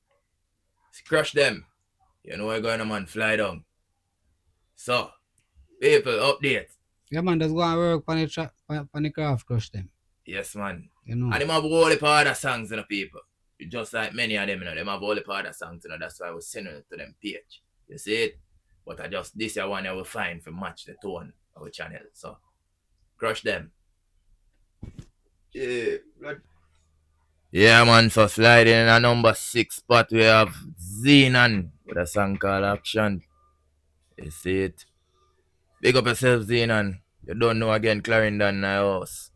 Crush Them. You know we're going to man fly down. So, people, update. Yeah man, just go and work on the craft, Crush Them. Yes man. You know. And them have all the part of songs, you know, people. Just like many of them, you know, them have all the part of songs, you know, that's why I was sending it to them page. You see it? But I just, this year one I will find for match the tone of our channel. So, Crush Them. Yeah, blood. Yeah man, so sliding in a number 6 spot we have Zenon with a song called Action. You see it? Big up yourself, Zenon. You don't know again, Clarendon, my house.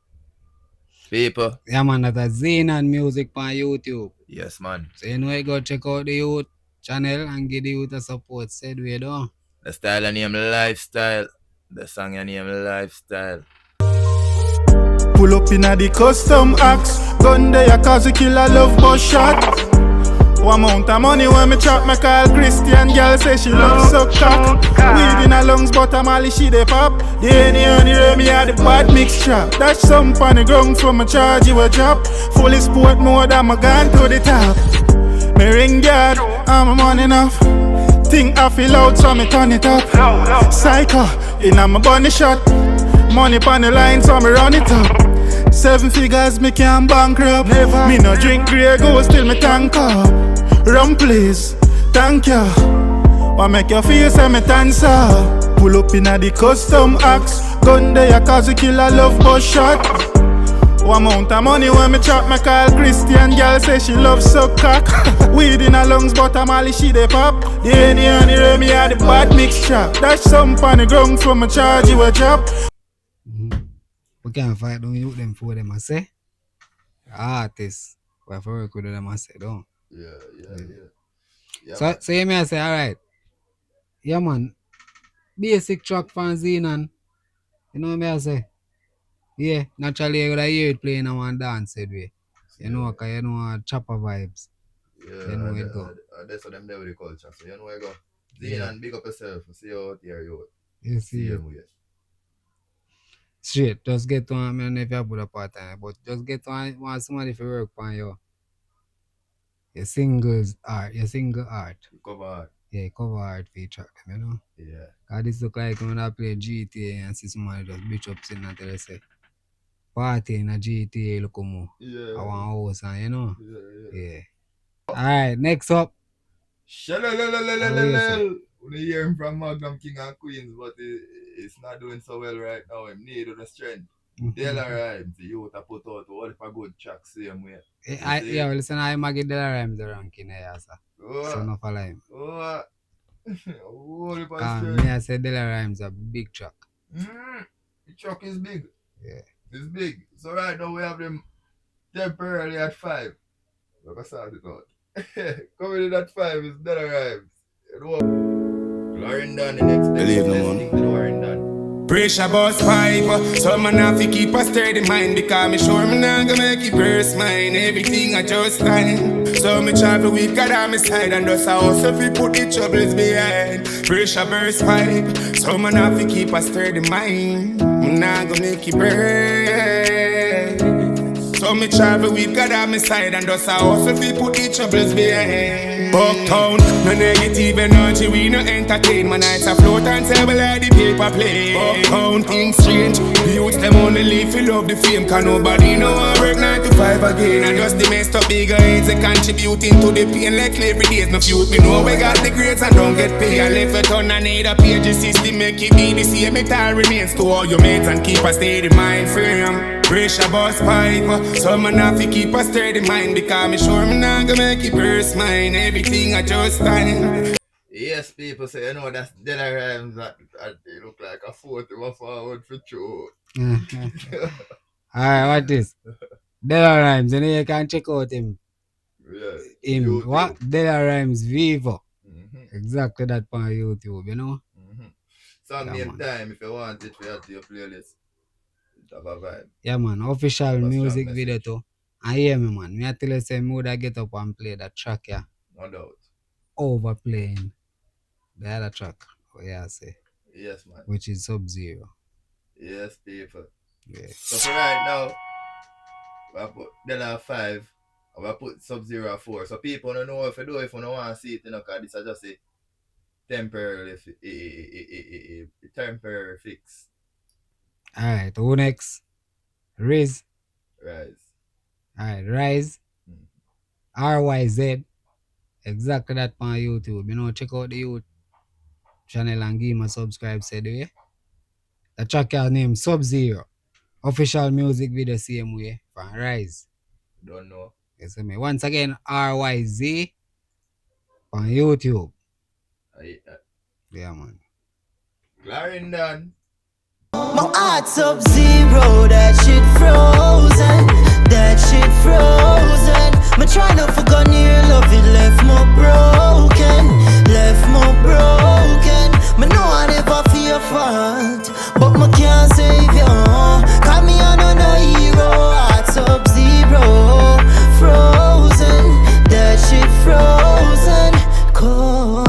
People. Yeah man, that's a Zenon music on YouTube. Yes man. So you know you go check out the youth channel and give the youth a support. Said we do. The style and name Lifestyle. The song and name Lifestyle. Pull up in a the custom axe. Gun there cause the killer love bus shot. One amount of money when me chop me call Christian girl say she love suck cock. Weed in her lungs but I'm all she dey pop. The any me had the bad mixture. Dash some pan the ground from a charge you a drop. Fully sport mode I'm a gun to the top. Me ring guard, I'm money enough. Think I feel out so me turn it up. Psycho, in a my bunny shot. Money pon the line so me run it up. 7 figures me can't bankrupt. Never. Me no drink Grey Goose till me tank up. Rum please, thank you. What make you feel say me dancer? Pull up in a the custom axe. Gun there cause the killer love bus shot. One amount of money when me chop me call Christian girl say she love suck cock. Weed in her lungs but I'm all she dey pop. The any me had the bad mixture. Dash some pan the ground from a charge you a drop. We can't fight down you them for them I say. Artists. We have to work with them I say don't. Yeah. So you may say alright. Yeah man. Basic track from Zenon. You know what I say? Yeah, naturally you would hear it playing on one dance way. You know, cause you know chopper vibes. Yeah, you know it go. That's what them do with the culture. So you know where you go. Zine and big up yourself. See you out here, you. You see. You way. Straight, just get one, I don't know if you put a part time, but just get one somebody for work on your singles art, your single art. Cover art. Yeah, cover art feature them, you know? Yeah. Cause this look like when I play GTA and see somebody just bitch up sitting and tell you say, party in a GTA look more. Yeah. I want house and you know? Yeah. Alright, next up. Shalalalalalal. We hear him from Magnum King and Queens, but it's not doing so well right now. Him need the strength. Della Rhymes, the youth I put out what if a good track same way. Yeah, well, listen, I'm going to get Della Rhymes the ranking here, sir. So no follow him. Me I said Della Rhymes a big track. The track is big. Yeah. It's big. So right now we have them temporarily at 5. We're going to start it out. Coming in at 5 is Della Rhymes. Clarendon, the next thing to Clarendon. Pressure bust pipe, so man have to keep a sturdy mind. Because me sure me not gonna make it burst mine. Everything I just time. So me travel with God on my side. And thus I also fi put the troubles behind. Pressure burst pipe, so man have to keep a sturdy mind. Me not gonna make it burst. So me travel with God on my side. And thus I also fi put the troubles behind. Bucktown, no negative energy, we no entertain. My nights afloat and table like the paper play. Bucktown, things strange. The youths them only live for love the fame. Cause nobody know I work 9 to 5 again. And just the messed up bigger heads they contributing to the pain like slavery days. No feud, me know we got the grades and don't get paid. I left it on, I need a page system. Make it be the same, it all remains to all your mates. And keep a steady mind frame. Pressure bust pipe, so man have to keep a sturdy mind. Because me sure me not gonna make it burst mine. Everything I just time. Yes, people say, you know, that's Della Rhymes that they look like a 40 forward for true. Alright, what this? Della Rhymes, and you can check out him. Yeah. Him, YouTube. what? Della Rhymes Vivo. Exactly that on YouTube, you know? Song name time, if you want it, we add to your playlist. Have a vibe. Yeah, man. Official music video too. I hear me, man. Me I tell you, say, me would get up and play that track, yeah. No doubt. Overplaying the other track. Oh, yeah, I say. Yes, man. Which is Sub-Zero. Yes, people. Yeah. So for right now, we put Della 5, and we put Sub-Zero 4. So people don't know if you do if you don't want to see it, you know, because this is just a temporary, temporary fix. Alright, who next? Riz. Rise. Alright, Rise. RYZ. Exactly that on YouTube. You know, check out the YouTube channel and give him a subscribe, say the way. The track is named Sub-Zero. Official music video same way from Rise. Don't know. You see me? Once again, RYZ on YouTube. Yeah, man. Clarendon. My heart's Sub-Zero, that shit frozen. That shit frozen. Me try not to go near love, it left me broken. Left me broken. Me know I never fear fault, but me can't save you. Call me on no hero. Heart's Sub-Zero, frozen. That shit frozen. Cold.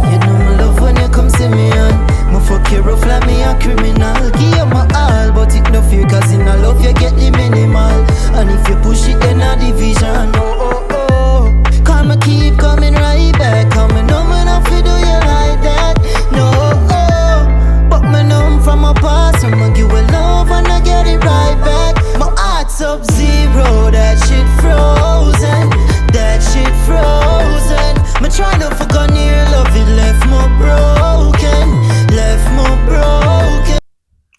You know me love when you come see me on. Me fuck you rough like me a criminal. Give you my all, but it no fear. Cause in a love you get the minimal. And if you push it then a division. Oh, oh, oh. Call me keep coming right back. Coming no man off you do you like that. No, oh. But me numb from my past. I'ma give you love and I get it right back. My heart's Sub-Zero. That shit frozen. That shit frozen. Me try not to go near love. It left me broken. Left me broken.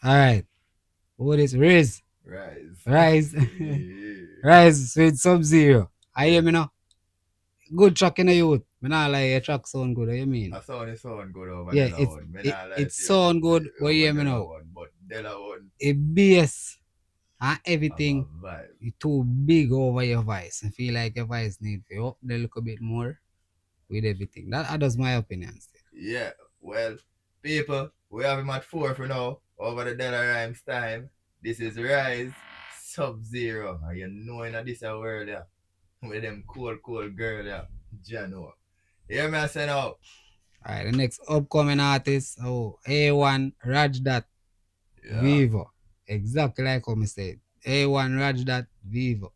Alright. What is Riz? Rise. Rise. Rise with Sub-Zero. I hear me now. Good track in the youth. Me not like a track sound good, what you mean? I sound good over yeah, Della one. It sound good, what you hear me now? But Della one. It bass and everything is too big over your voice. I feel like your voice need to up a little bit more with everything. That's my opinion. Yeah, well, people, we have him at 4 for now. Over the Della Rhymes time. This is Rise Sub-Zero. And you know in this world, yeah. With them cool girl, yeah. Jano. Hear me I say now. Alright, the next upcoming artist, A1 Rajdat Vivo. Exactly like how I said. A1 Rajdat Vivo.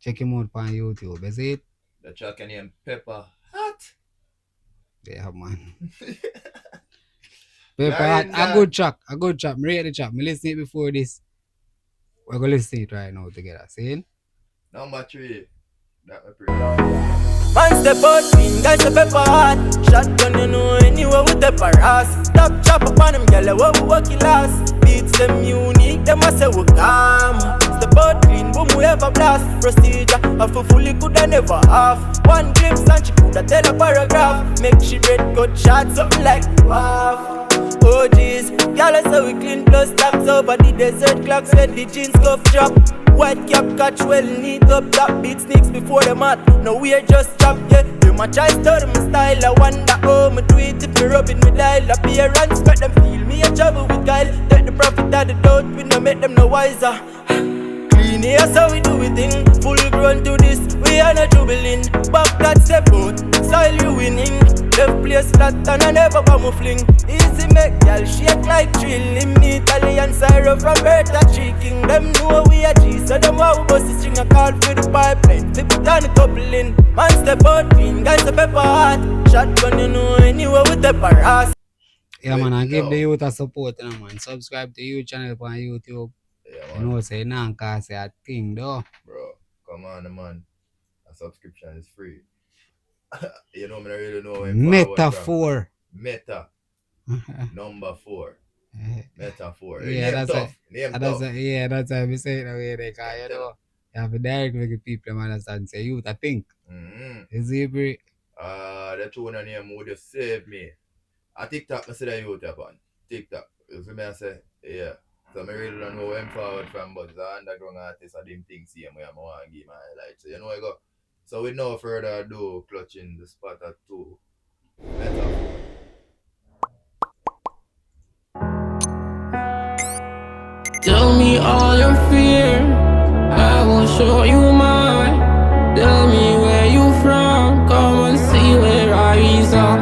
Check him out on YouTube. Is it? The track named Pepper Hot. Yeah, man. Pepper Hot, a good track. Me rate the track. Me listen it before this. We're going to listen it right now together. See? Number 3. That was Man step out, clean, guys a pepper hot. Shotgun, you know, anywhere with the paras. Top chop up on them, girl, what we working last. Beats them unique, them a say we calm. Step out, clean, boom, we ever blast. Procedure, half a fully coulda never half. One glimpse and she coulda tell a paragraph. Make she red cut shot, something like wow. Oh jeez, y'all say we clean plus stacks over the desert clocks when the jeans cuff drop. White cap catch well neat up top beat sneaks before the mat. No we are just chop, yeah. You my try study my style, I wonder how me do it if you rubbing me dial. Appearance make them feel me a travel with guile. Take the profit of the doubt, we no make them no wiser. Clean here so we do it thing. Full grown to this, we are not jubiling. Back that step out, style you winning. Left place flat and I never bomb fling. Easy make y'all shake like drilling. Me Italian syrup from Bertha Chicken. Them know we are G, so them how we bust the string. I call for the pipeline, flip it on the coupling. Man step out clean, guys a pepper hot. Shotgun you know anywhere with the paras. Yeah man, I give the youth a support, you know, man. Subscribe to your channel on YouTube. Yeah, you know, say nah, cause say a thing though. Bro, come on man. A subscription is free. You know me I really know him. Metaphor. Meta. Number 4. Metaphor. Yeah, Name that's tough. Name tough. Yeah, that's why we say it the way they call you know. You have to direct with the people understand say youth I think. Is it break? The tune and name would just save me. I TikTok I say that youth upon. TikTok. You see me I say, yeah. So I really don't know where I'm forward from, but the underground artist I didn't think see him where I want to give my highlight. So you know I go. So with no further ado, clutching the spot at 2. Metaphor. Tell me all your fear, I will show you mine. Tell me where you from, come and see where I reside.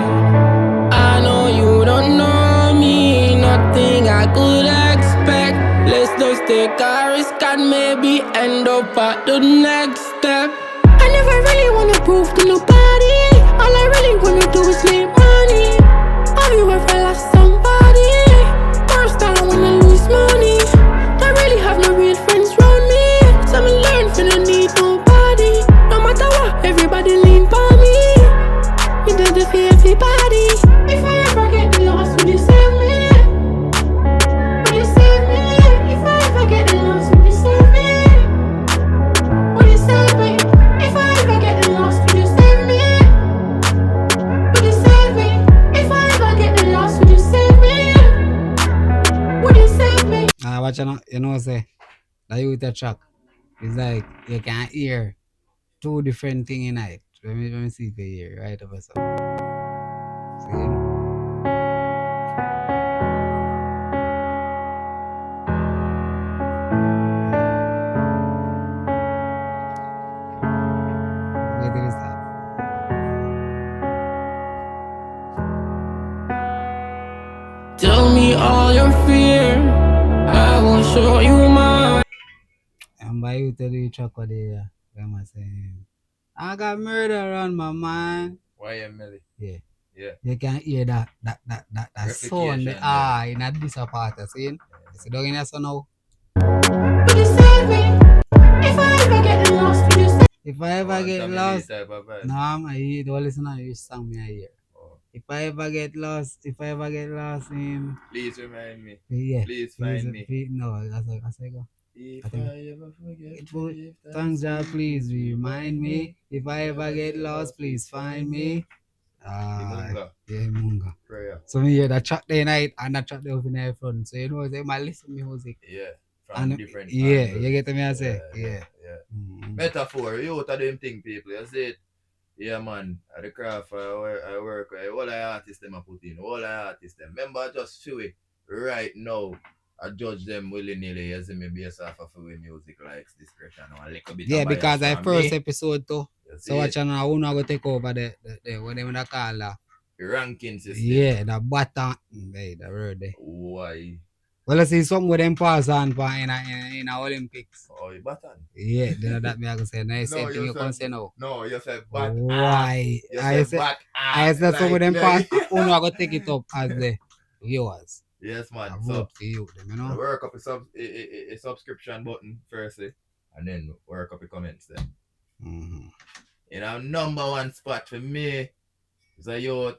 I know you don't know me, nothing I could expect. Let's just take a risk and maybe end up at the next step. I never really wanna prove to nobody. All I really wanna do is make money. Have you ever lost somebody? First time I wanna lose money. Don't really have no real friends round me. So I learn for no need nobody. No matter what, everybody lean for me. Me did it for everybody. If I ever get lost, will you save me? Will you save me? If I ever get lost, will you save me? Will you save me? If I ever get lost, will you save me? Will you save me? If I ever get lost, will you save me? Will you save me? Watch you know say that youth a track. It's like you can hear 2 different things in it. Let me see if you hear right over so. See? Tell me all your fear, I will show you mine. And by you tell you track what they I'm saying. I got murder on my mind. Why Millie? Yeah. Yeah. You can hear that sound in that this part of scene. So don't in so now. Will you save me? If I ever get lost, will you save me? If I ever get lost, no, I don't listen to your song me here. If I ever get lost, please remind me. Yeah. Please find me. No, that's I go. If I ever forget, thanks God, please remind me. If I ever get lost, please find me. Yeah, Munga. Prayer. So me hear that track day night and that track day up in the front. So you know, they might listen to music. Yeah. From different angles. You get me I say? Yeah. Metaphor, you to them thing people. You see it. Yeah man, at the craft I work, all the artists them I put in, all the artists them. Remember just show it right now. I judge them willy-nilly, you see me based off of the music likes discretion or a little bit. Yeah, because I first episode too. So watch out now, who not go take over the what they wanna call the ranking system. Yeah, the button. The word there. Why? Well, I see something with them pass on for in a Olympics. Oh, you button? Yeah, then that me I can say. Now you No, same thing you can say now. No, you said back. Why? I said some of them pass. Who not go take it up as the viewers. Yes, man. I So vote for you, them, you know. work up a subscription button firstly, and then work up the comments then. You know, number one spot for me is a youth.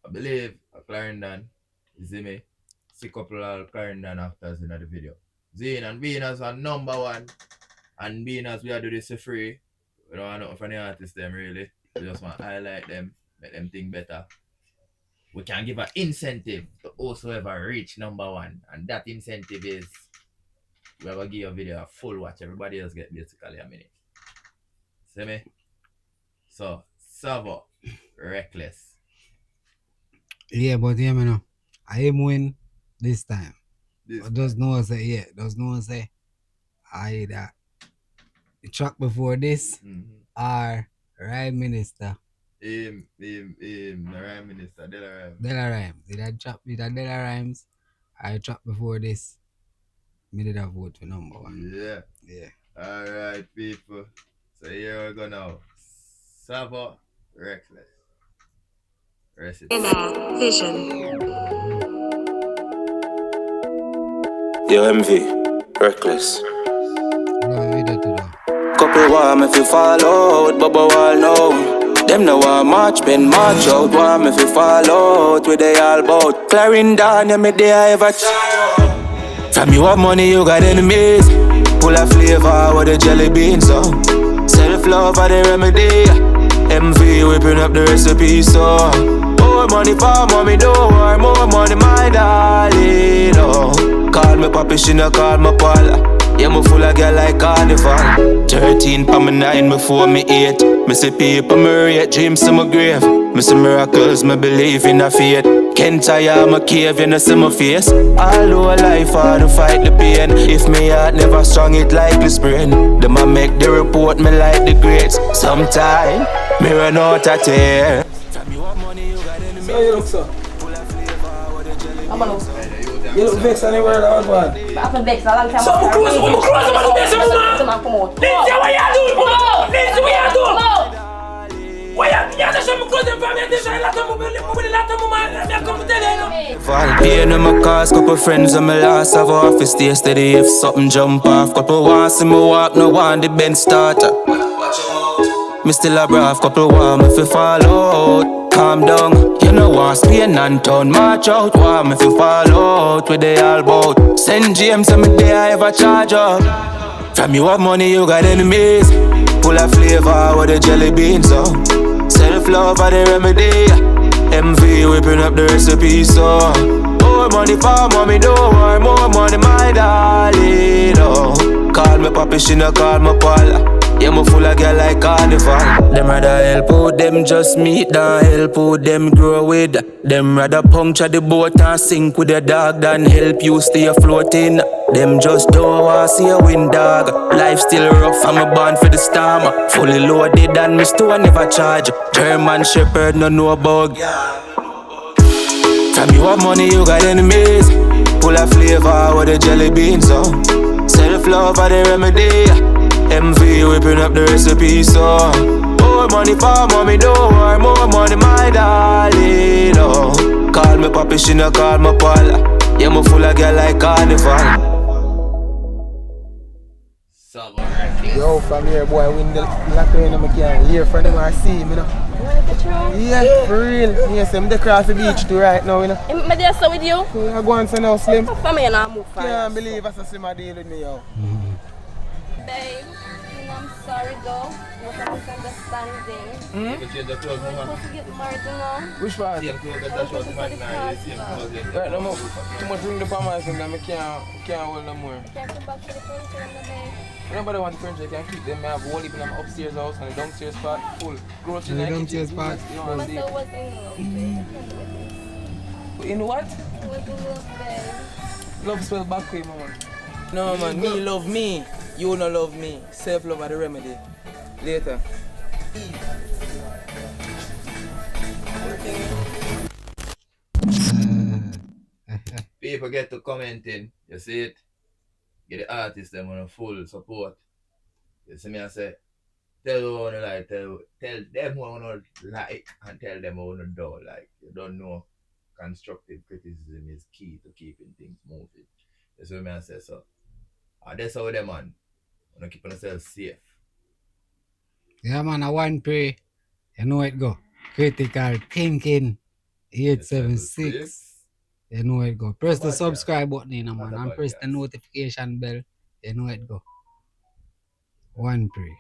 I believe a Clarendon. You see me? See a couple of Clarendon actors in the video. Zane and Venus are number one. And being as we are do this for free, we don't want nothing from the artists them really. We just want to highlight them, make them think better. We can give an incentive to whosoever reach number one. And that incentive is we have to give a video a full watch. Everybody else get basically a minute. See me? So, Savo, Reckless. Yeah, but yeah, me know. I am win this time. But does no one say I that the track before this are Rhyme Minister. Rhyme Minister, Della Rhymes. Did I track with Della Rhymes? I track before this. Me did a vote for number one. Yeah. Yeah. Alright, people. So here we go now. Savo, Reckless. Vision. Yo, MV, Reckless. Couple warm if you fall out, Bubba wall now. Them no want march, been march out. Warm if you fall out, with they all bout. Clarendon, yeah, me day I ever From you have money, you got enemies. Pull a flavor with the jelly beans, so self-love are the remedy. MV whipping up the recipe, so more money for mommy, don't worry. More money, my darling, oh. Call me papi, she no call me pal. Yeah, me full of girl like carnival. 13 pa me 9 before me 8. Me see people me rate, dreams to my grave. Me see miracles, me believe in a fate. Can't tire my cave, you know see my face. Although life hard to fight the pain. If me heart never strong, it like the spring. Them a make the report me like the greats. Sometime, me run out of tears. So you look so? I'm on. You look vexed anywhere that one. I've been vexed a long time. So I'm close, I'm vexed, man. Lindsay, what you doing? Lindsay, what you doing? Why you just show me close them for me? This is a lot of women, I come to tell you. Paying in my cars, couple friends on my last have office stay steady if something jump off. Couple wants see me walk, no one the bench starter. Me still a brave, couple warm if you fall out. Calm down, you know want Spain and town. March out, warm if you fall out. With they all bout. St. James and me day I ever charge up. From you have money, you got enemies. Pull a flavor with the jelly beans, so self-love are the remedy. MV whipping up the recipe, so more money for mommy, don't worry. More money, my darling, oh. Call me papi, she no call me pal. Yeah, me full of girl like carnival. Them rather help out them just meet than help out them grow with. Them rather puncture the boat and sink with a dog than help you stay floating. Them just don't want see a wind dog. Life still rough, I'm a born for the storm. Fully loaded and me still never charge. German Shepherd no know bug. From you have money, you got enemies. Pull a flavor with the jelly beans, so self-love are the remedy. MV whipping up the recipe, so more money for mommy, don't worry. More money, my darling, oh. Call me papi, she no call me pal. Yeah, me full of girl like carnival. Yo, from here, boy, win the lock in and I can't hear from them or see him, you know. Yeah, for real. Yes, I'm the cross the beach too right now, you know. Am I there so with you? I go on say now, Slim. For me, I move fast. Can't believe that's a Slim a deal with me, yo. Babe, I'm sorry though. Was a misunderstanding. We're supposed to get married, you know. Which part? Right, no more. Too much room to put myself, I can't hold no more. Can't come back to the furniture and the bed. Nobody wants the furniture, you can keep them. I have one in my upstairs house and the downstairs part full. Grow to the downstairs part. I was in love, babe. In what? I was in love, babe. Love spell back way, man. No, man, me love me. You don't love me. Self-love are the remedy. Later. People get to commenting, you see it? Get the artists them on a full support. You see me I say, tell who wanna like, tell them who wanna like and tell them who wanna do like. You don't know constructive criticism is key to keeping things moving. You see me I say so. That's how them man. Wanna keep yourself safe. Yeah, man, I want pray. You know it go. Critical thinking 876. You know it go. Press the subscribe button in, man, and press the notification bell. You know it go. One pray.